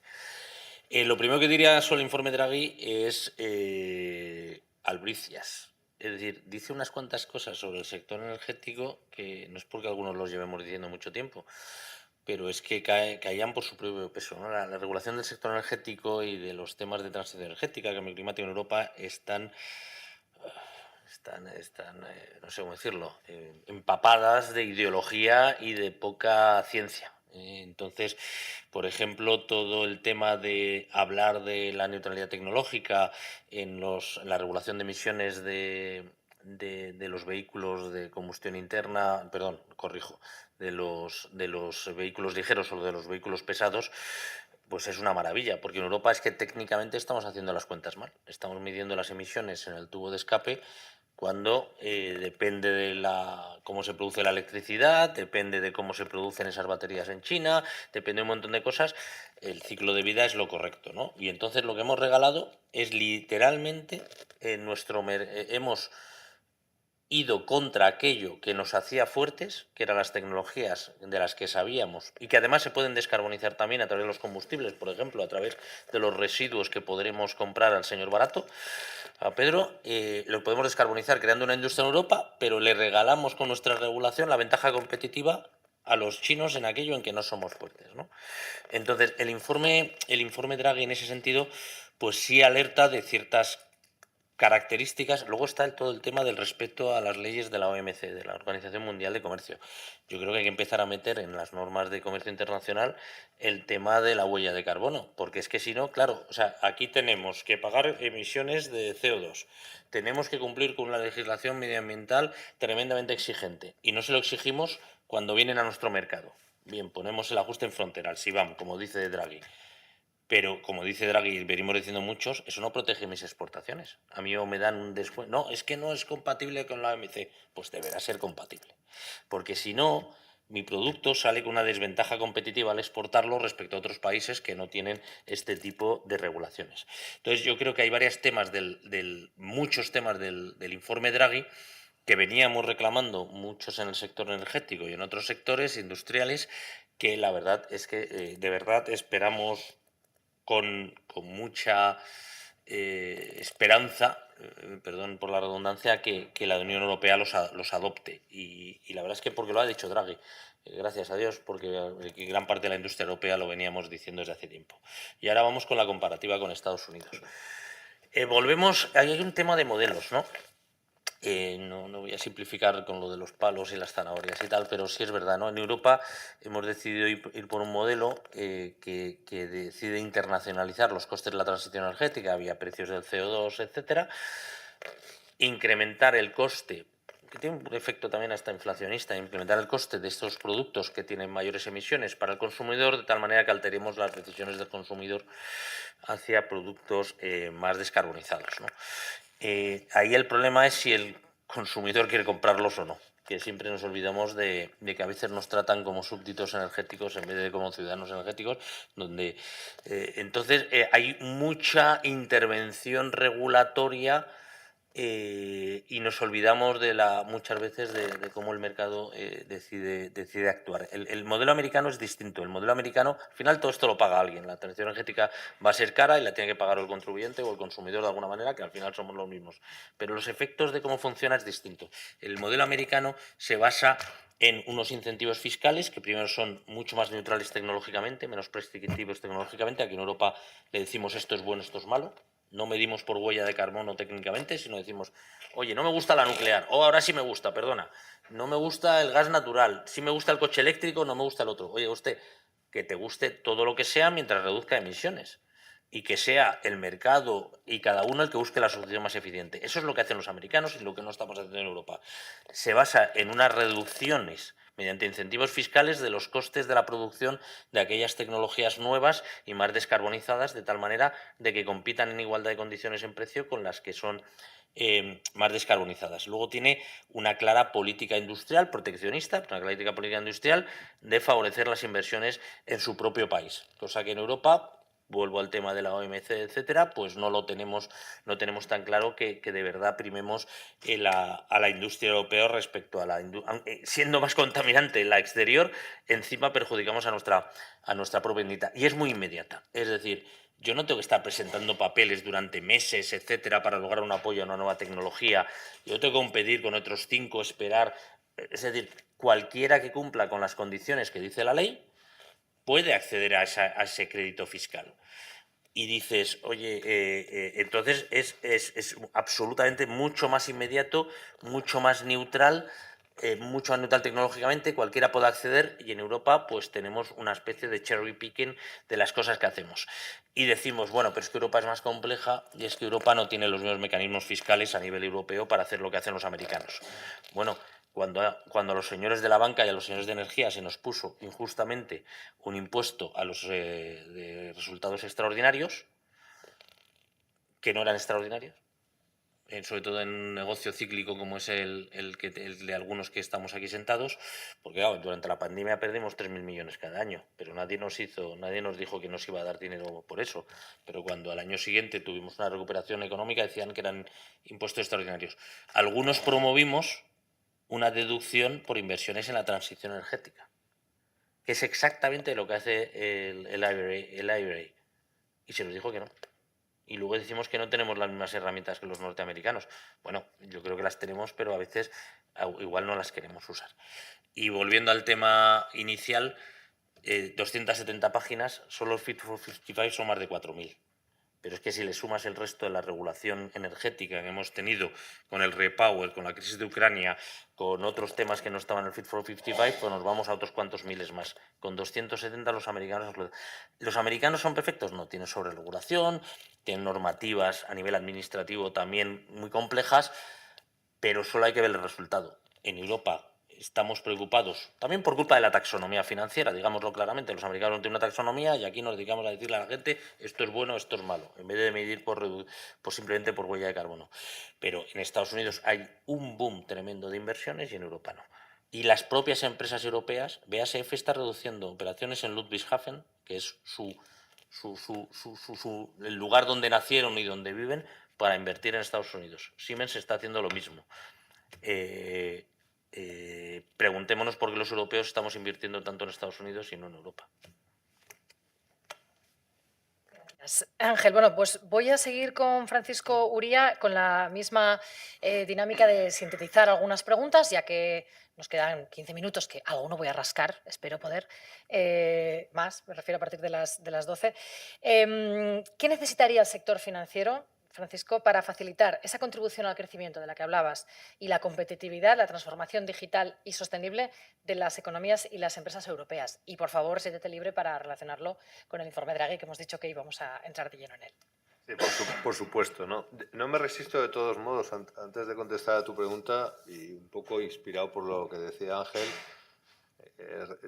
Lo primero que diría sobre el informe Draghi es albricias. Es decir, dice unas cuantas cosas sobre el sector energético que no es porque algunos los llevemos diciendo mucho tiempo, pero es que caían por su propio peso, ¿no? La regulación del sector energético y de los temas de transición energética, cambio climático en Europa están no sé cómo decirlo, empapadas de ideología y de poca ciencia. Entonces, por ejemplo, todo el tema de hablar de la neutralidad tecnológica en la regulación de emisiones de los vehículos de combustión interna, perdón, corrijo, de los vehículos ligeros o de los vehículos pesados, pues es una maravilla, porque en Europa es que técnicamente estamos haciendo las cuentas mal. Estamos midiendo las emisiones en el tubo de escape cuando depende de cómo se produce la electricidad, depende de cómo se producen esas baterías en China, depende de un montón de cosas, el ciclo de vida es lo correcto, ¿no? Y entonces lo que hemos regalado es literalmente hemos ido contra aquello que nos hacía fuertes, que eran las tecnologías de las que sabíamos y que además se pueden descarbonizar también a través de los combustibles, por ejemplo, a través de los residuos que podremos comprar al señor barato, a Pedro, lo podemos descarbonizar creando una industria en Europa, pero le regalamos con nuestra regulación la ventaja competitiva a los chinos en aquello en que no somos fuertes, ¿no? Entonces, el informe Draghi en ese sentido, pues sí alerta de ciertas características. Luego está todo el tema del respeto a las leyes de la OMC, de la Organización Mundial de Comercio. Yo creo que hay que empezar a meter en las normas de comercio internacional el tema de la huella de carbono, porque es que si no, claro, o sea, aquí tenemos que pagar emisiones de CO2, tenemos que cumplir con una legislación medioambiental tremendamente exigente y no se lo exigimos cuando vienen a nuestro mercado. Bien, ponemos el ajuste en frontera, el CBAM, como dice Draghi. Pero, como dice Draghi y venimos diciendo muchos, eso no protege mis exportaciones. A mí me dan un descuento. No, es que no es compatible con la OMC. Pues deberá ser compatible. Porque si no, mi producto sale con una desventaja competitiva al exportarlo respecto a otros países que no tienen este tipo de regulaciones. Entonces, yo creo que hay muchos temas del informe Draghi que veníamos reclamando muchos en el sector energético y en otros sectores industriales que la verdad es que de verdad esperamos con mucha esperanza, perdón por la redundancia, que la Unión Europea los adopte. Y la verdad es que porque lo ha dicho Draghi, gracias a Dios, porque gran parte de la industria europea lo veníamos diciendo desde hace tiempo. Y ahora vamos con la comparativa con Estados Unidos. Volvemos, hay un tema de modelos, ¿no? No voy a simplificar con lo de los palos y las zanahorias y tal, pero sí es verdad, ¿no? En Europa hemos decidido ir por un modelo que decide internacionalizar los costes de la transición energética vía precios del CO2, etcétera, incrementar el coste, que tiene un efecto también hasta inflacionista, incrementar el coste de estos productos que tienen mayores emisiones para el consumidor, de tal manera que alteremos las decisiones del consumidor hacia productos más descarbonizados, ¿no? Ahí el problema es si el consumidor quiere comprarlos o no, que siempre nos olvidamos de que a veces nos tratan como súbditos energéticos en vez de como ciudadanos energéticos, donde entonces hay mucha intervención regulatoria y nos olvidamos muchas veces de cómo el mercado decide actuar. El modelo americano es distinto. El modelo americano, al final todo esto lo paga alguien. La transición energética va a ser cara y la tiene que pagar el contribuyente o el consumidor de alguna manera, que al final somos los mismos. Pero los efectos de cómo funciona es distinto. El modelo americano se basa en unos incentivos fiscales que primero son mucho más neutrales tecnológicamente, menos prescriptivos tecnológicamente. Aquí en Europa le decimos esto es bueno, esto es malo. No medimos por huella de carbono técnicamente, sino decimos, oye, no me gusta la nuclear, o ahora sí me gusta, perdona, no me gusta el gas natural, sí me gusta el coche eléctrico, no me gusta el otro. Oye, usted, que te guste todo lo que sea mientras reduzca emisiones y que sea el mercado y cada uno el que busque la solución más eficiente. Eso es lo que hacen los americanos y lo que no estamos haciendo en Europa. Se basa en unas reducciones mediante incentivos fiscales de los costes de la producción de aquellas tecnologías nuevas y más descarbonizadas, de tal manera de que compitan en igualdad de condiciones en precio con las que son más descarbonizadas. Luego tiene una clara política industrial proteccionista, una política industrial de favorecer las inversiones en su propio país, cosa que en Europa, vuelvo al tema de la OMC, etcétera, pues no tenemos tan claro que de verdad primemos a la industria europea respecto a siendo más contaminante la exterior, encima perjudicamos a nuestra propia industria. Y es muy inmediata. Es decir, yo no tengo que estar presentando papeles durante meses, etcétera, para lograr un apoyo a una nueva tecnología. Yo tengo que competir con otros 5, esperar. Es decir, cualquiera que cumpla con las condiciones que dice la ley puede acceder a ese crédito fiscal. Y dices, oye, entonces es absolutamente mucho más inmediato, mucho más neutral, mucho más neutral tecnológicamente, cualquiera puede acceder, y en Europa pues tenemos una especie de cherry picking de las cosas que hacemos. Y decimos, bueno, pero es que Europa es más compleja y es que Europa no tiene los mismos mecanismos fiscales a nivel europeo para hacer lo que hacen los americanos. Bueno, cuando a los señores de la banca y a los señores de energía se nos puso injustamente un impuesto a los de resultados extraordinarios, que no eran extraordinarios, sobre todo en un negocio cíclico como es el de algunos que estamos aquí sentados, porque claro, durante la pandemia perdimos 3.000 millones cada año, pero nadie nos dijo que nos iba a dar dinero por eso. Pero cuando al año siguiente tuvimos una recuperación económica decían que eran impuestos extraordinarios. Algunos promovimos una deducción por inversiones en la transición energética, que es exactamente lo que hace el IRA, y se nos dijo que no. Y luego decimos que no tenemos las mismas herramientas que los norteamericanos. Bueno, yo creo que las tenemos, pero a veces igual no las queremos usar. Y volviendo al tema inicial, 270 páginas, solo los Fit for 55 son más de 4.000. Pero es que si le sumas el resto de la regulación energética que hemos tenido con el Repower, con la crisis de Ucrania, con otros temas que no estaban en el Fit for 55, pues nos vamos a otros cuantos miles más. Con 270 los americanos... ¿Los americanos son perfectos? No, tienen sobreregulación, tienen normativas a nivel administrativo también muy complejas, pero solo hay que ver el resultado. En Europa estamos preocupados, también por culpa de la taxonomía financiera, digámoslo claramente. Los americanos no tienen una taxonomía y aquí nos dedicamos a decirle a la gente esto es bueno, esto es malo, en vez de medir simplemente por huella de carbono. Pero en Estados Unidos hay un boom tremendo de inversiones y en Europa no. Y las propias empresas europeas, BASF está reduciendo operaciones en Ludwigshafen, que es el lugar donde nacieron y donde viven, para invertir en Estados Unidos. Siemens está haciendo lo mismo. preguntémonos por qué los europeos estamos invirtiendo tanto en Estados Unidos y no en Europa. Ángel, bueno, pues voy a seguir con Francisco Uría con la misma dinámica de sintetizar algunas preguntas, ya que nos quedan 15 minutos, que alguno voy a rascar, espero poder, más, me refiero a partir de las 12. ¿Qué necesitaría el sector financiero, Francisco, para facilitar esa contribución al crecimiento de la que hablabas y la competitividad, la transformación digital y sostenible de las economías y las empresas europeas? Y, por favor, siéntete libre para relacionarlo con el informe Draghi, que hemos dicho que íbamos a entrar de lleno en él. Sí, por supuesto, ¿no? No me resisto de todos modos, antes de contestar a tu pregunta, y un poco inspirado por lo que decía Ángel,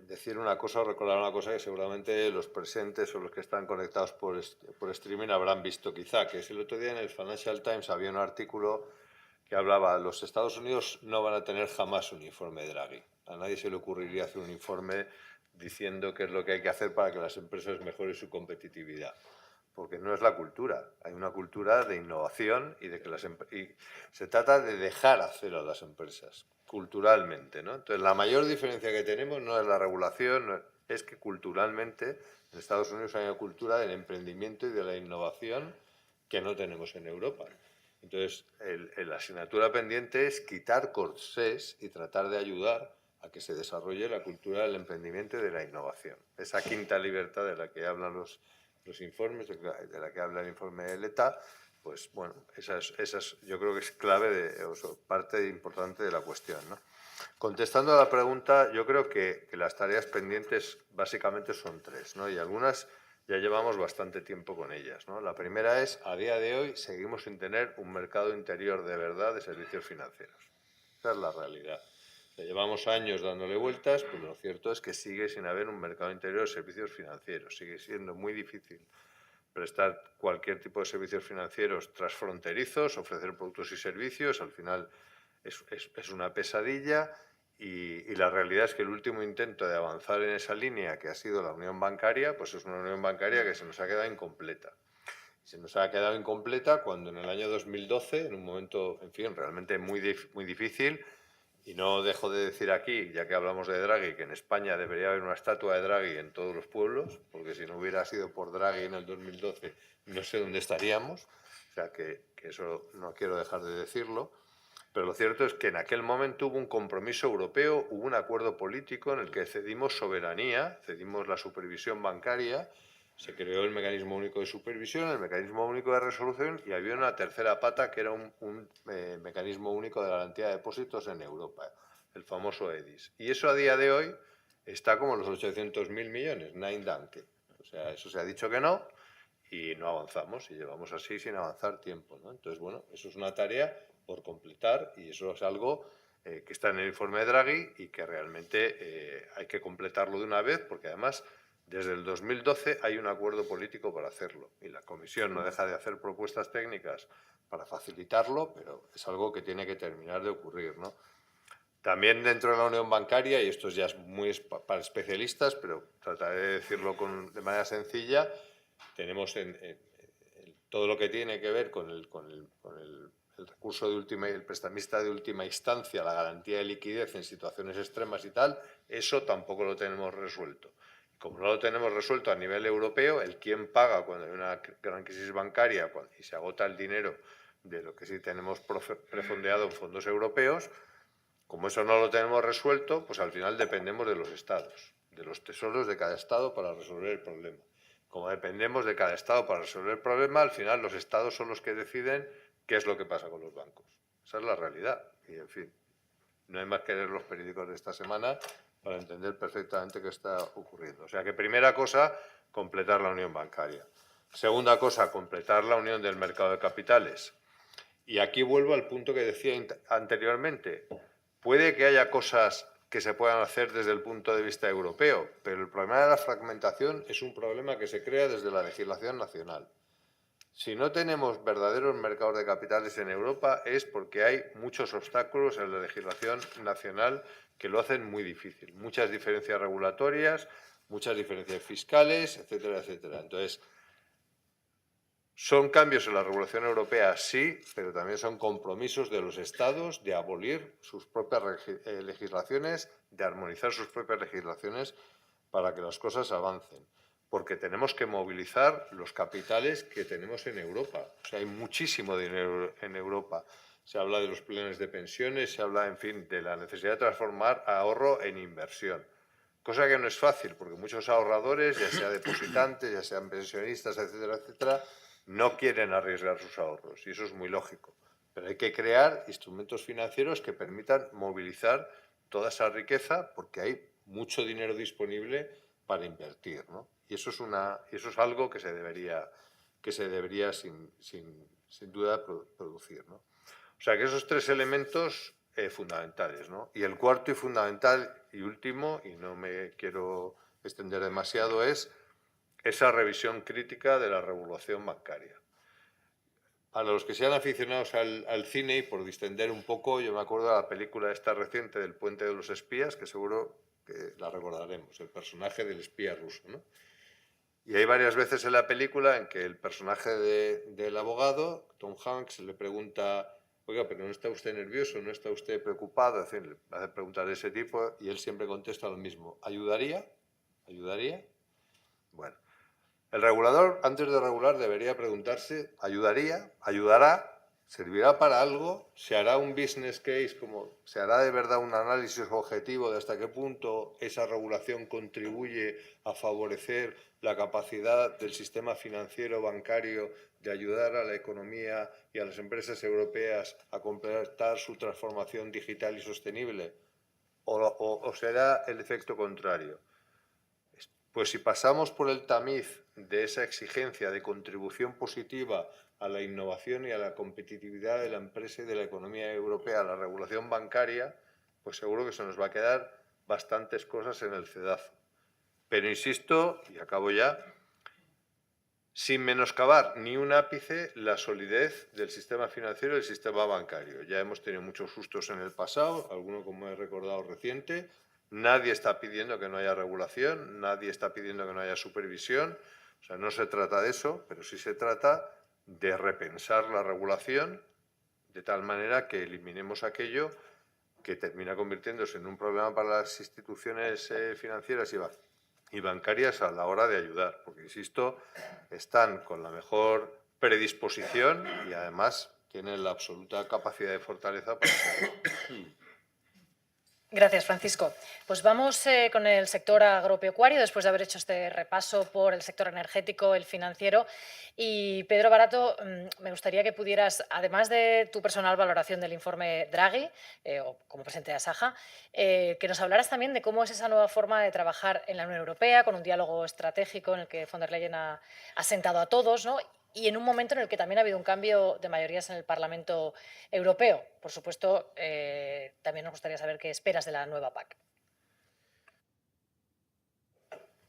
decir una cosa o recordar una cosa que seguramente los presentes o los que están conectados por streaming habrán visto quizá, que es el otro día en el Financial Times había un artículo que hablaba, los Estados Unidos no van a tener jamás un informe de Draghi. A nadie se le ocurriría hacer un informe diciendo qué es lo que hay que hacer para que las empresas mejoren su competitividad. Porque no es la cultura. Hay una cultura de innovación y de que y se trata de dejar hacer a las empresas culturalmente, ¿no? Entonces, la mayor diferencia que tenemos no es la regulación, es que culturalmente en Estados Unidos hay una cultura del emprendimiento y de la innovación que no tenemos en Europa. Entonces, la asignatura pendiente es quitar corsés y tratar de ayudar a que se desarrolle la cultura del emprendimiento y de la innovación. Esa quinta libertad de la que hablan los informes, de la que habla el informe de ETA, pues bueno, esa yo creo que es clave, parte importante de la cuestión, ¿no? Contestando a la pregunta, yo creo que las tareas pendientes básicamente son tres, ¿no? Y algunas ya llevamos bastante tiempo con ellas, ¿no? La primera es, a día de hoy, seguimos sin tener un mercado interior de verdad de servicios financieros. Esa es la realidad. Llevamos años dándole vueltas, pero lo cierto es que sigue sin haber un mercado interior de servicios financieros. Sigue siendo muy difícil prestar cualquier tipo de servicios financieros transfronterizos, ofrecer productos y servicios. Al final es una pesadilla y la realidad es que el último intento de avanzar en esa línea, que ha sido la unión bancaria, pues es una unión bancaria que se nos ha quedado incompleta. Se nos ha quedado incompleta cuando en el año 2012, en un momento, en fin, realmente muy difícil, y no dejo de decir aquí, ya que hablamos de Draghi, que en España debería haber una estatua de Draghi en todos los pueblos, porque si no hubiera sido por Draghi en el 2012, no sé dónde estaríamos. O sea que eso no quiero dejar de decirlo. Pero lo cierto es que en aquel momento hubo un compromiso europeo, hubo un acuerdo político en el que cedimos soberanía, cedimos la supervisión bancaria, se creó el mecanismo único de supervisión, el mecanismo único de resolución y había una tercera pata que era un mecanismo único de garantía de depósitos en Europa, el famoso EDIS. Y eso a día de hoy está como los 800.000 millones, nein danke. O sea, eso se ha dicho que no y no avanzamos y llevamos así sin avanzar tiempo, ¿no? Entonces, bueno, eso es una tarea por completar y eso es algo que está en el informe de Draghi y que realmente hay que completarlo de una vez porque además desde el 2012 hay un acuerdo político para hacerlo y la Comisión no deja de hacer propuestas técnicas para facilitarlo, pero es algo que tiene que terminar de ocurrir, ¿no? También dentro de la unión bancaria, y esto ya es muy para especialistas, pero trataré de decirlo de manera sencilla, tenemos todo lo que tiene que ver con el recurso el prestamista de última instancia, la garantía de liquidez en situaciones extremas y tal, eso tampoco lo tenemos resuelto. Como no lo tenemos resuelto a nivel europeo, el quién paga cuando hay una gran crisis bancaria y se agota el dinero de lo que sí tenemos prefondeado en fondos europeos, como eso no lo tenemos resuelto, pues al final dependemos de los estados, de los tesoros de cada estado para resolver el problema. Como dependemos de cada estado para resolver el problema, al final los estados son los que deciden qué es lo que pasa con los bancos. Esa es la realidad. Y, en fin, no hay más que leer los periódicos de esta semana para entender perfectamente qué está ocurriendo. O sea que primera cosa, completar la unión bancaria. Segunda cosa, completar la unión del mercado de capitales. Y aquí vuelvo al punto que decía anteriormente. Puede que haya cosas que se puedan hacer desde el punto de vista europeo, pero el problema de la fragmentación es un problema que se crea desde la legislación nacional. Si no tenemos verdaderos mercados de capitales en Europa es porque hay muchos obstáculos en la legislación nacional que lo hacen muy difícil. Muchas diferencias regulatorias, muchas diferencias fiscales, etcétera, etcétera. Entonces, Son cambios en la regulación europea, sí, pero también son compromisos de los Estados de abolir sus propias legislaciones, de armonizar sus propias legislaciones para que las cosas avancen. Porque tenemos que movilizar los capitales que tenemos en Europa. O sea, hay muchísimo dinero en Europa. Se habla de los planes de pensiones, se habla, en fin, de la necesidad de transformar ahorro en inversión. Cosa que no es fácil, porque muchos ahorradores, ya sea depositantes, ya sean pensionistas, etcétera, etcétera, no quieren arriesgar sus ahorros, y eso es muy lógico. Pero hay que crear instrumentos financieros que permitan movilizar toda esa riqueza, porque hay mucho dinero disponible para invertir, ¿no? Y eso es algo que se debería sin duda producir, ¿no? O sea que esos tres elementos fundamentales, ¿no? Y el cuarto y fundamental y último, y no me quiero extender demasiado, es esa revisión crítica de la regulación bancaria. Para los que sean aficionados al cine, y por distender un poco, yo me acuerdo de la película esta reciente del Puente de los Espías, que seguro que la recordaremos, el personaje del espía ruso, ¿no? Y hay varias veces en la película en que el personaje del abogado, Tom Hanks, le pregunta: oiga, pero ¿no está usted nervioso? ¿No está usted preocupado? Es decir, le hace preguntas de ese tipo y él siempre contesta lo mismo: ¿ayudaría? ¿Ayudaría? Bueno, el regulador, antes de regular, debería preguntarse: ¿ayudaría? ¿Ayudará? ¿Servirá para algo? ¿Se hará un business case? ¿Se hará de verdad un análisis objetivo de hasta qué punto esa regulación contribuye a favorecer la capacidad del sistema financiero bancario de ayudar a la economía y a las empresas europeas a completar su transformación digital y sostenible? ¿O será el efecto contrario? Pues si pasamos por el tamiz de esa exigencia de contribución positiva a la innovación y a la competitividad de la empresa y de la economía europea, a la regulación bancaria, pues seguro que se nos va a quedar bastantes cosas en el cedazo. Pero insisto, y acabo ya, sin menoscabar ni un ápice la solidez del sistema financiero y del sistema bancario. Ya hemos tenido muchos sustos en el pasado, alguno, como he recordado, reciente. Nadie está pidiendo que no haya regulación, nadie está pidiendo que no haya supervisión. O sea, no se trata de eso, pero sí se trata de repensar la regulación de tal manera que eliminemos aquello que termina convirtiéndose en un problema para las instituciones financieras y bancarias a la hora de ayudar, porque, insisto, están con la mejor predisposición y además tienen la absoluta capacidad de fortaleza para hacerlo. Gracias, Francisco. Pues vamos con el sector agropecuario, después de haber hecho este repaso por el sector energético, el financiero. Y Pedro Barato, me gustaría que pudieras, además de tu personal valoración del informe Draghi, o como presidente de Asaja, que nos hablaras también de cómo es esa nueva forma de trabajar en la Unión Europea, con un diálogo estratégico en el que von der Leyen ha sentado a todos, ¿no? Y en un momento en el que también ha habido un cambio de mayorías en el Parlamento Europeo. Por supuesto, también nos gustaría saber qué esperas de la nueva PAC.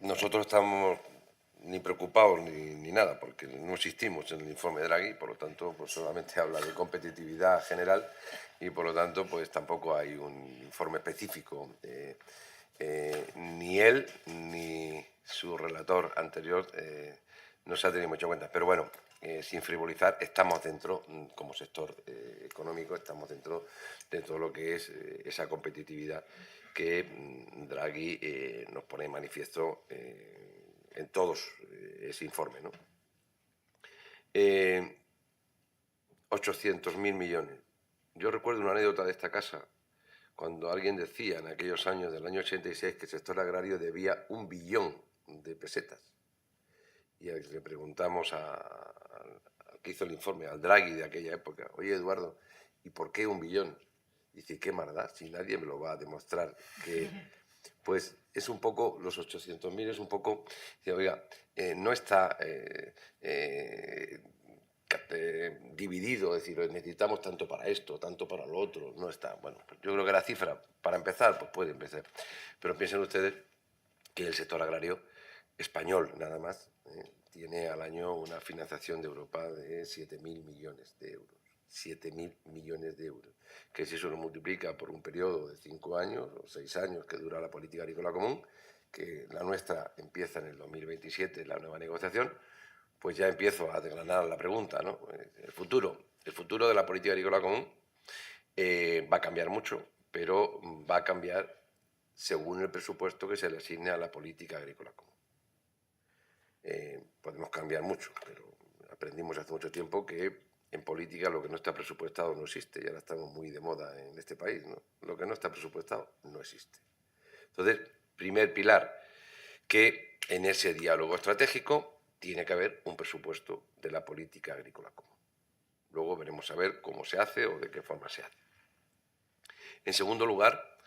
Nosotros estamos ni preocupados ni nada, porque no existimos en el informe Draghi, por lo tanto, pues solamente habla de competitividad general y, por lo tanto, pues tampoco hay un informe específico. Ni él ni su relator anterior no se ha tenido mucho en cuenta. Pero bueno, sin frivolizar, estamos dentro, como sector económico, estamos dentro de todo lo que es esa competitividad que Draghi nos pone en manifiesto en todos ese informe, ¿no? 800.000 millones. Yo recuerdo una anécdota de esta casa, cuando alguien decía en aquellos años del año 86 que el sector agrario debía 1 billón de pesetas. Y le preguntamos al que hizo el informe, al Draghi de aquella época: oye, Eduardo, ¿y por qué 1 billón? Dice: ¿qué más da? Si nadie me lo va a demostrar. Que, pues es un poco, los 800.000 es un poco, dice, oiga, no está dividido, es decir, necesitamos tanto para esto, tanto para lo otro, no está. Bueno, pues yo creo que la cifra, para empezar, pues puede empezar. Pero piensen ustedes que el sector agrario español, nada más, tiene al año una financiación de Europa de 7.000 millones de euros. 7.000 millones de euros. Que si eso lo multiplica por un periodo de 5 años o 6 años que dura la política agrícola común, que la nuestra empieza en el 2027, la nueva negociación, pues ya empiezo a desgranar la pregunta, ¿no? El futuro de la política agrícola común va a cambiar mucho, pero va a cambiar según el presupuesto que se le asigne a la política agrícola común. Podemos cambiar mucho, pero aprendimos hace mucho tiempo que en política lo que no está presupuestado no existe, y ahora estamos muy de moda en este país, ¿no? Lo que no está presupuestado no existe. Entonces, primer pilar, que en ese diálogo estratégico tiene que haber un presupuesto de la política agrícola común. Luego veremos a ver cómo se hace o de qué forma se hace. En segundo lugar,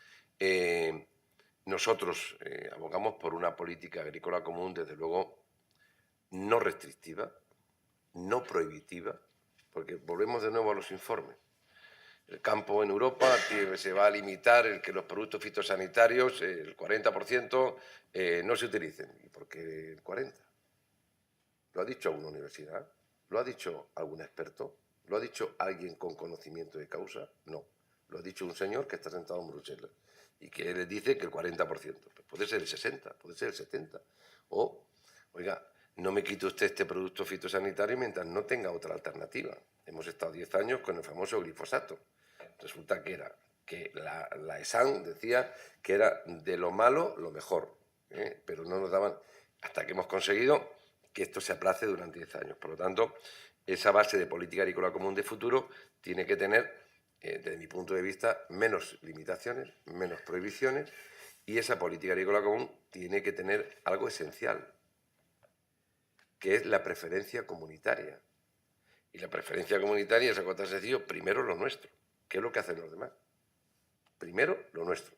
nosotros abogamos por una política agrícola común, desde luego, no restrictiva, no prohibitiva, porque volvemos de nuevo a los informes. El campo en Europa se va a limitar el que los productos fitosanitarios, el 40%, no se utilicen. ¿Y por qué el 40%? ¿Lo ha dicho alguna universidad? ¿Lo ha dicho algún experto? ¿Lo ha dicho alguien con conocimiento de causa? No. Lo ha dicho un señor que está sentado en Bruselas y que le dice que el 40%. Pues puede ser el 60%, puede ser el 70%. O, oiga, no me quite usted este producto fitosanitario mientras no tenga otra alternativa. Hemos estado 10 años con el famoso glifosato. Resulta que la ESAN decía que era de lo malo lo mejor, pero no nos daban, hasta que hemos conseguido que esto se aplace durante 10 años. Por lo tanto, esa base de política agrícola común de futuro tiene que tener, desde mi punto de vista, menos limitaciones, menos prohibiciones, y esa política agrícola común tiene que tener algo esencial, que es la preferencia comunitaria. Y la preferencia comunitaria es algo tan sencillo: primero lo nuestro. ¿Qué es lo que hacen los demás? Primero lo nuestro.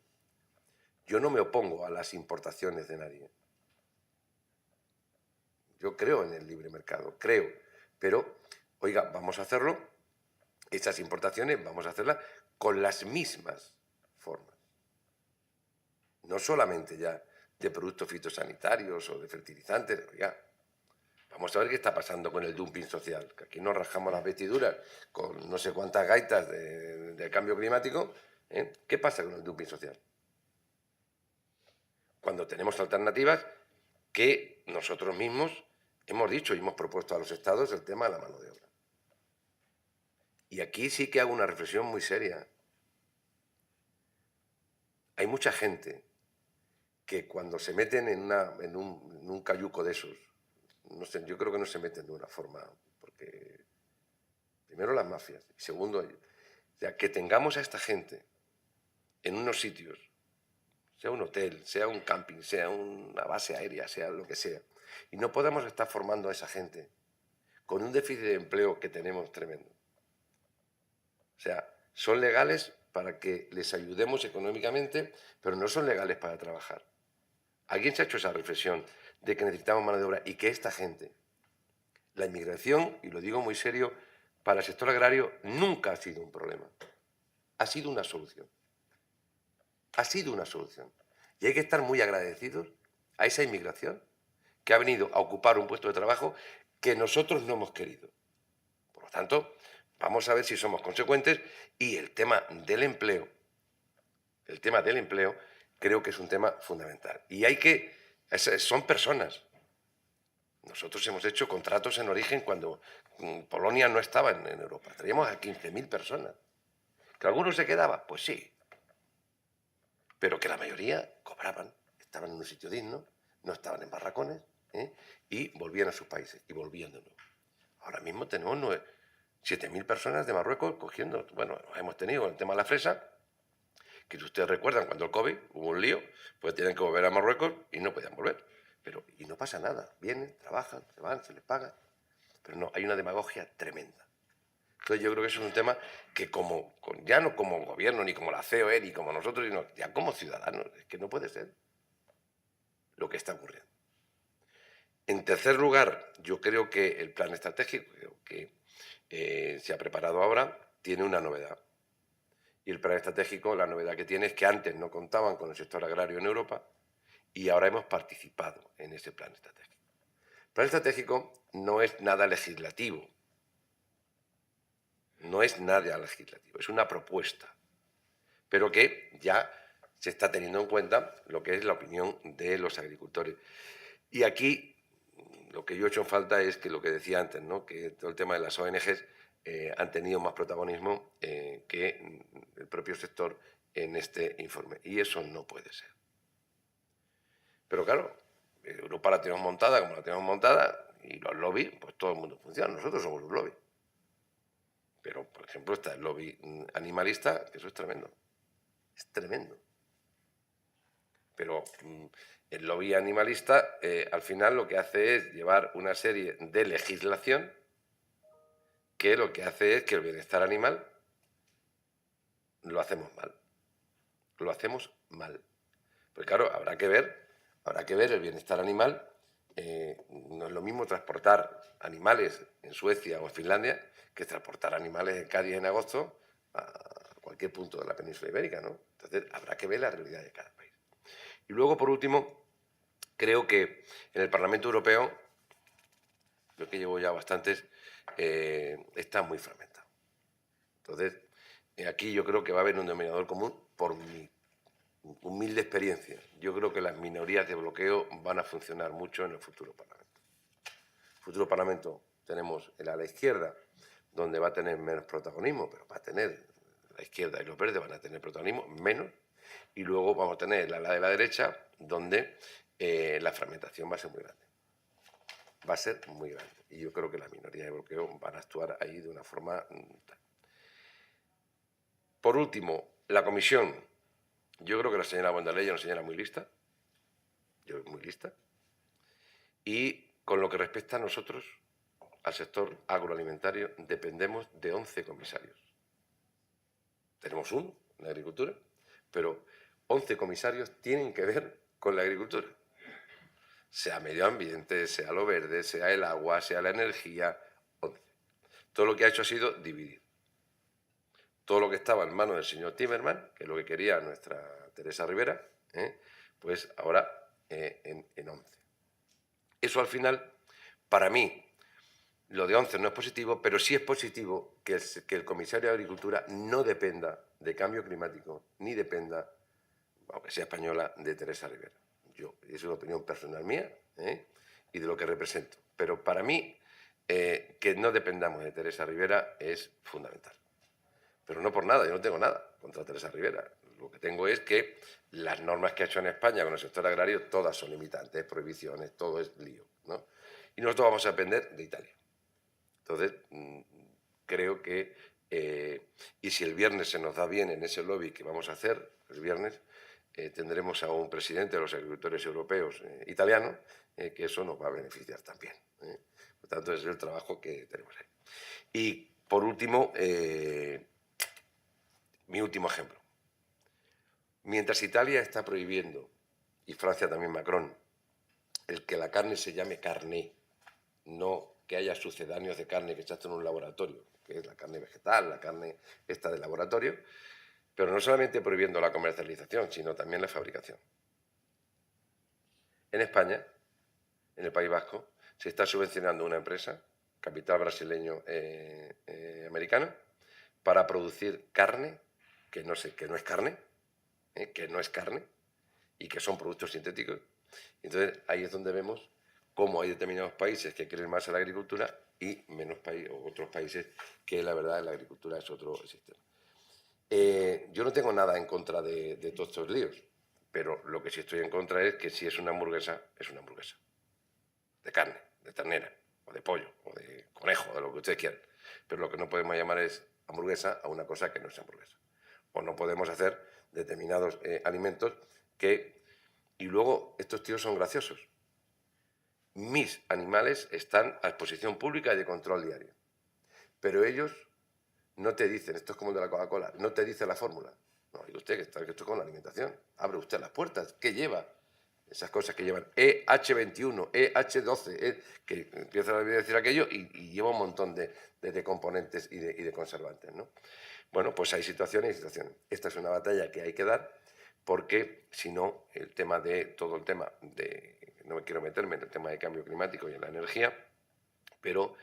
Yo no me opongo a las importaciones de nadie. Yo creo en el libre mercado, creo. Pero, oiga, vamos a hacerlo, esas importaciones vamos a hacerlas con las mismas formas. No solamente ya de productos fitosanitarios o de fertilizantes, oiga. Vamos a ver qué está pasando con el dumping social, que aquí nos rajamos las vestiduras con no sé cuántas gaitas del cambio climático. ¿Qué pasa con el dumping social? Cuando tenemos alternativas que nosotros mismos hemos dicho y hemos propuesto a los estados el tema de la mano de obra. Y aquí sí que hago una reflexión muy seria. Hay mucha gente que cuando se meten en un cayuco de esos, no sé, yo creo que no se meten de una forma, porque primero las mafias y segundo, que tengamos a esta gente en unos sitios, sea un hotel, sea un camping, sea una base aérea, sea lo que sea, y no podemos estar formando a esa gente con un déficit de empleo que tenemos tremendo. O sea, son legales para que les ayudemos económicamente, pero no son legales para trabajar. ¿Alguien se ha hecho esa reflexión de que necesitamos mano de obra y que esta gente, la inmigración, y lo digo muy serio, para el sector agrario nunca ha sido un problema, ha sido una solución? Ha sido una solución. Y hay que estar muy agradecidos a esa inmigración que ha venido a ocupar un puesto de trabajo que nosotros no hemos querido. Por lo tanto, vamos a ver si somos consecuentes, y el tema del empleo creo que es un tema fundamental. Y son personas. Nosotros hemos hecho contratos en origen cuando Polonia no estaba en Europa. Traíamos a 15.000 personas. ¿Que algunos se quedaban? Pues sí. Pero que la mayoría cobraban, estaban en un sitio digno, no estaban en barracones, y volvían a sus países, y volvían de nuevo. Ahora mismo tenemos 7.000 personas de Marruecos cogiendo. Bueno, hemos tenido el tema de la fresa, que si ustedes recuerdan, cuando el COVID hubo un lío, pues tienen que volver a Marruecos y no podían volver. Y no pasa nada. Vienen, trabajan, se van, se les paga. Pero no, hay una demagogia tremenda. Entonces yo creo que eso es un tema que ya no como gobierno, ni como la COE, ni como nosotros, sino ya como ciudadanos, es que no puede ser lo que está ocurriendo. En tercer lugar, yo creo que el plan estratégico que se ha preparado ahora tiene una novedad. Y el plan estratégico, la novedad que tiene es que antes no contaban con el sector agrario en Europa y ahora hemos participado en ese plan estratégico. El plan estratégico no es nada legislativo. No es nada legislativo, es una propuesta, pero que ya se está teniendo en cuenta lo que es la opinión de los agricultores. Y aquí lo que yo he hecho en falta es que lo que decía antes, ¿no? Que todo el tema de las ONGs han tenido más protagonismo que el propio sector en este informe. Y eso no puede ser. Pero claro, Europa la tenemos montada como la tenemos montada y los lobbies, pues todo el mundo funciona. Nosotros somos un lobby. Pero, por ejemplo, está el lobby animalista, que eso es tremendo. Es tremendo. Pero el lobby animalista al final lo que hace es llevar una serie de legislación que lo que hace es que el bienestar animal lo hacemos mal. Lo hacemos mal. Pues claro, habrá que ver el bienestar animal. No es lo mismo transportar animales en Suecia o en Finlandia que transportar animales en Cádiz en agosto a cualquier punto de la península ibérica, ¿no? Entonces, habrá que ver la realidad de cada país. Y luego, por último, creo que en el Parlamento Europeo, yo que llevo ya bastantes, está muy fragmentado. Entonces, aquí yo creo que va a haber un denominador común por mi humilde experiencia. Yo creo que las minorías de bloqueo van a funcionar mucho en el futuro Parlamento. El futuro Parlamento tenemos el a la izquierda, donde va a tener menos protagonismo, pero va a tener la izquierda y los verdes van a tener protagonismo menos, y luego vamos a tener el ala de la derecha, donde la fragmentación va a ser muy grande. Va a ser muy grande. Y yo creo que las minorías de bloqueo van a actuar ahí de una forma tal. Por último, la comisión. Yo creo que la señora von der Leyen es una señora muy lista. Muy lista. Y con lo que respecta a nosotros, al sector agroalimentario, dependemos de 11 comisarios. Tenemos uno en la agricultura, pero 11 comisarios tienen que ver con la agricultura. Sea medio ambiente, sea lo verde, sea el agua, sea la energía, 11. Todo lo que ha hecho ha sido dividir. Todo lo que estaba en manos del señor Timmermans, que es lo que quería nuestra Teresa Rivera, pues ahora en 11. Eso al final, para mí, lo de 11 no es positivo, pero sí es positivo que el comisario de Agricultura no dependa de cambio climático, ni dependa, aunque sea española, de Teresa Rivera. Es una opinión personal mía y de lo que represento. Pero para mí, que no dependamos de Teresa Rivera es fundamental. Pero no por nada, yo no tengo nada contra Teresa Rivera. Lo que tengo es que las normas que ha hecho en España con el sector agrario, todas son limitantes, prohibiciones, todo es lío, ¿no? Y nosotros vamos a depender de Italia. Entonces, creo que, y si el viernes se nos da bien en ese lobby que vamos a hacer, el viernes, tendremos a un presidente de los agricultores europeos italiano, que eso nos va a beneficiar también. Por tanto, ese es el trabajo que tenemos ahí. Y, por último, mi último ejemplo. Mientras Italia está prohibiendo, y Francia también Macron, el que la carne se llame carné, no que haya sucedáneos de carne que se hacen en un laboratorio, que es la carne vegetal, la carne esta de laboratorio, pero no solamente prohibiendo la comercialización, sino también la fabricación. En España, en el País Vasco, se está subvencionando una empresa, capital brasileño americana, para producir carne que no es carne, y que son productos sintéticos. Entonces, ahí es donde vemos cómo hay determinados países que creen más en la agricultura y otros países que la verdad en la agricultura es otro sistema. Yo no tengo nada en contra de todos estos líos, pero lo que sí estoy en contra es que si es una hamburguesa, es una hamburguesa. De carne, de ternera, o de pollo, o de conejo, de lo que ustedes quieran. Pero lo que no podemos llamar es hamburguesa a una cosa que no es hamburguesa. O no podemos hacer determinados alimentos que... Y luego, estos tíos son graciosos. Mis animales están a exposición pública y de control diario. Pero ellos no te dicen, esto es como el de la Coca-Cola, no te dice la fórmula. No, digo usted que esto es con la alimentación. Abre usted las puertas. ¿Qué lleva? Esas cosas que llevan EH21, EH12, que empieza a decir aquello y lleva un montón de componentes y de conservantes, ¿no? Bueno, pues hay situaciones y situaciones. Esta es una batalla que hay que dar porque, si no, todo el tema de... No me quiero meterme en el tema de cambio climático y en la energía, pero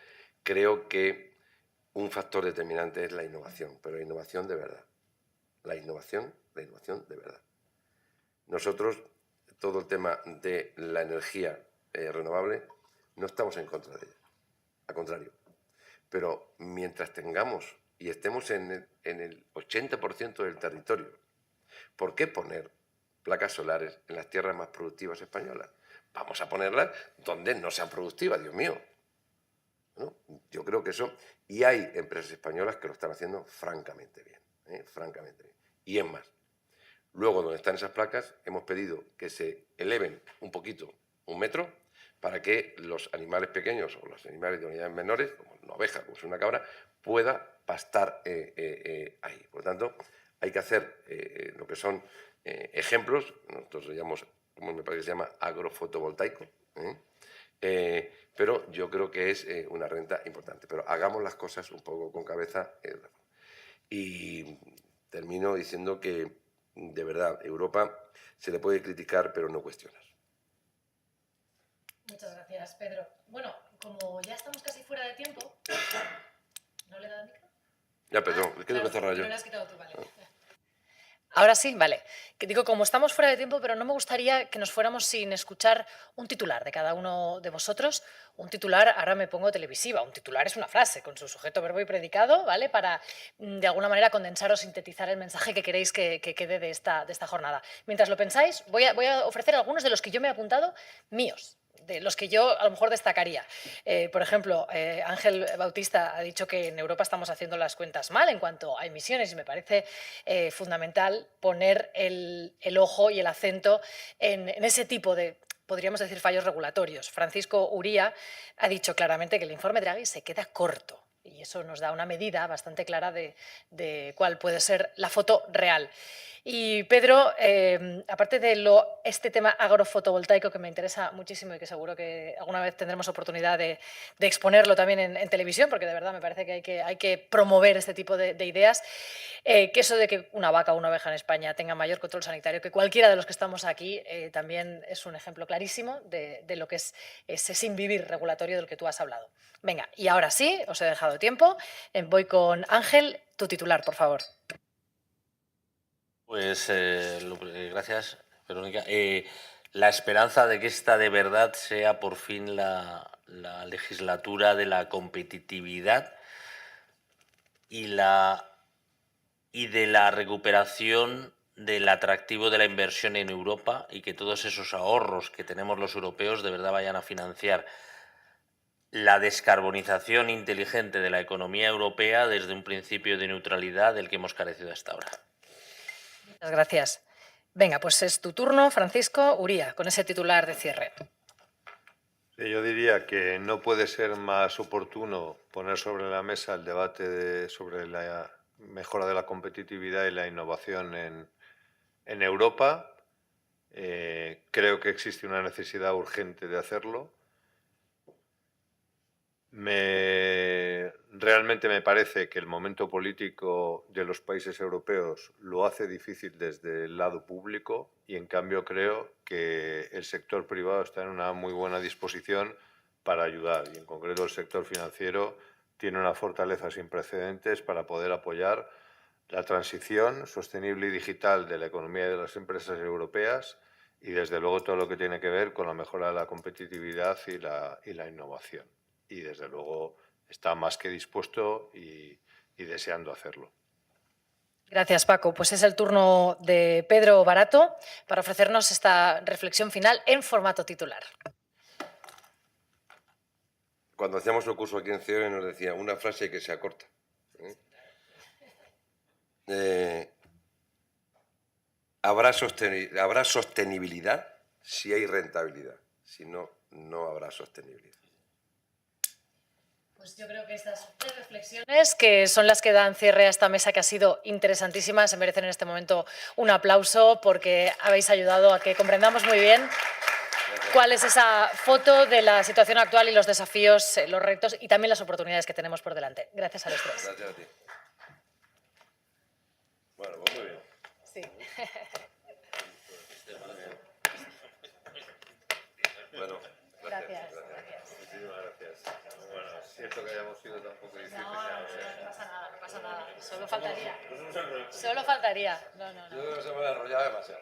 creo que un factor determinante es la innovación, pero la innovación de verdad. La innovación de verdad. Nosotros, todo el tema de la energía renovable, No estamos en contra de ella, al contrario. Pero mientras tengamos y estemos en el 80% del territorio, ¿por qué poner placas solares en las tierras más productivas españolas? Vamos a ponerlas donde no sean productivas, Dios mío. ¿No? Yo creo que eso... Y hay empresas españolas que lo están haciendo francamente bien, francamente bien. Y es más, luego donde están esas placas hemos pedido que se eleven un poquito, 1 metro, para que los animales pequeños o los animales de unidades menores, como una oveja, como es una cabra, pueda pastar ahí. Por lo tanto, hay que hacer lo que son ejemplos, nosotros lo llamamos, como me parece que se llama, agrofotovoltaico, pero yo creo que es una renta importante. Pero hagamos las cosas un poco con cabeza. Y termino diciendo que, de verdad, Europa se le puede criticar, pero no cuestionar. Muchas gracias, Pedro. Bueno, como ya estamos casi fuera de tiempo... ¿No le he dado el micro? Ya, perdón, es que tengo Claro, que cerrar yo. no le has quitado tú, vale. Ahora sí, vale. Que digo, como estamos fuera de tiempo, pero no me gustaría que nos fuéramos sin escuchar un titular de cada uno de vosotros. Un titular, ahora me pongo televisiva, un titular es una frase con su sujeto, verbo y predicado, ¿vale? Para, de alguna manera, condensar o sintetizar el mensaje que queréis que quede de esta jornada. Mientras lo pensáis, voy a ofrecer algunos de los que yo me he apuntado míos, de los que yo a lo mejor destacaría. Por ejemplo, Ángel Bautista ha dicho que en Europa estamos haciendo las cuentas mal en cuanto a emisiones y me parece fundamental poner el ojo y el acento en ese tipo de, podríamos decir, fallos regulatorios. Francisco Uría ha dicho claramente que el informe Draghi se queda corto y eso nos da una medida bastante clara de cuál puede ser la foto real. Y Pedro, aparte de este tema agrofotovoltaico que me interesa muchísimo y que seguro que alguna vez tendremos oportunidad de exponerlo también en televisión, porque de verdad me parece que hay que promover este tipo de ideas, que eso de que una vaca o una oveja en España tenga mayor control sanitario que cualquiera de los que estamos aquí también es un ejemplo clarísimo de lo que es ese sin vivir regulatorio del que tú has hablado. Venga, y ahora sí, os he dejado tiempo, voy con Ángel, tu titular, por favor. Pues gracias, Verónica. La esperanza de que esta de verdad sea por fin la legislatura de la competitividad y de la recuperación del atractivo de la inversión en Europa y que todos esos ahorros que tenemos los europeos de verdad vayan a financiar la descarbonización inteligente de la economía europea desde un principio de neutralidad del que hemos carecido hasta ahora. Muchas gracias. Venga, pues es tu turno, Francisco Uría, con ese titular de cierre. Sí, yo diría que no puede ser más oportuno poner sobre la mesa el debate sobre la mejora de la competitividad y la innovación en Europa. Creo que existe una necesidad urgente de hacerlo. Realmente me parece que el momento político de los países europeos lo hace difícil desde el lado público y en cambio creo que el sector privado está en una muy buena disposición para ayudar y en concreto el sector financiero tiene una fortaleza sin precedentes para poder apoyar la transición sostenible y digital de la economía y de las empresas europeas y desde luego todo lo que tiene que ver con la mejora de la competitividad y la innovación. Y desde luego está más que dispuesto y deseando hacerlo. Gracias, Paco. Pues es el turno de Pedro Barato para ofrecernos esta reflexión final en formato titular. Cuando hacíamos el curso aquí en CEOE nos decía una frase que sea corta. Habrá sostenibilidad si hay rentabilidad. Si no, no habrá sostenibilidad. Pues yo creo que estas tres reflexiones, que son las que dan cierre a esta mesa que ha sido interesantísima, se merecen en este momento un aplauso porque habéis ayudado a que comprendamos muy bien cuál es esa foto de la situación actual y los desafíos, los retos y también las oportunidades que tenemos por delante. Gracias a los tres. Gracias a ti. Bueno, pues muy bien. Sí. Bueno, Gracias. Muchísimas gracias. Bueno, siento que hayamos sido tan poco disciplinados. No pasa nada, no pasa nada. Solo faltaría. Solo faltaría. No. yo creo que se me ha enrollado demasiado.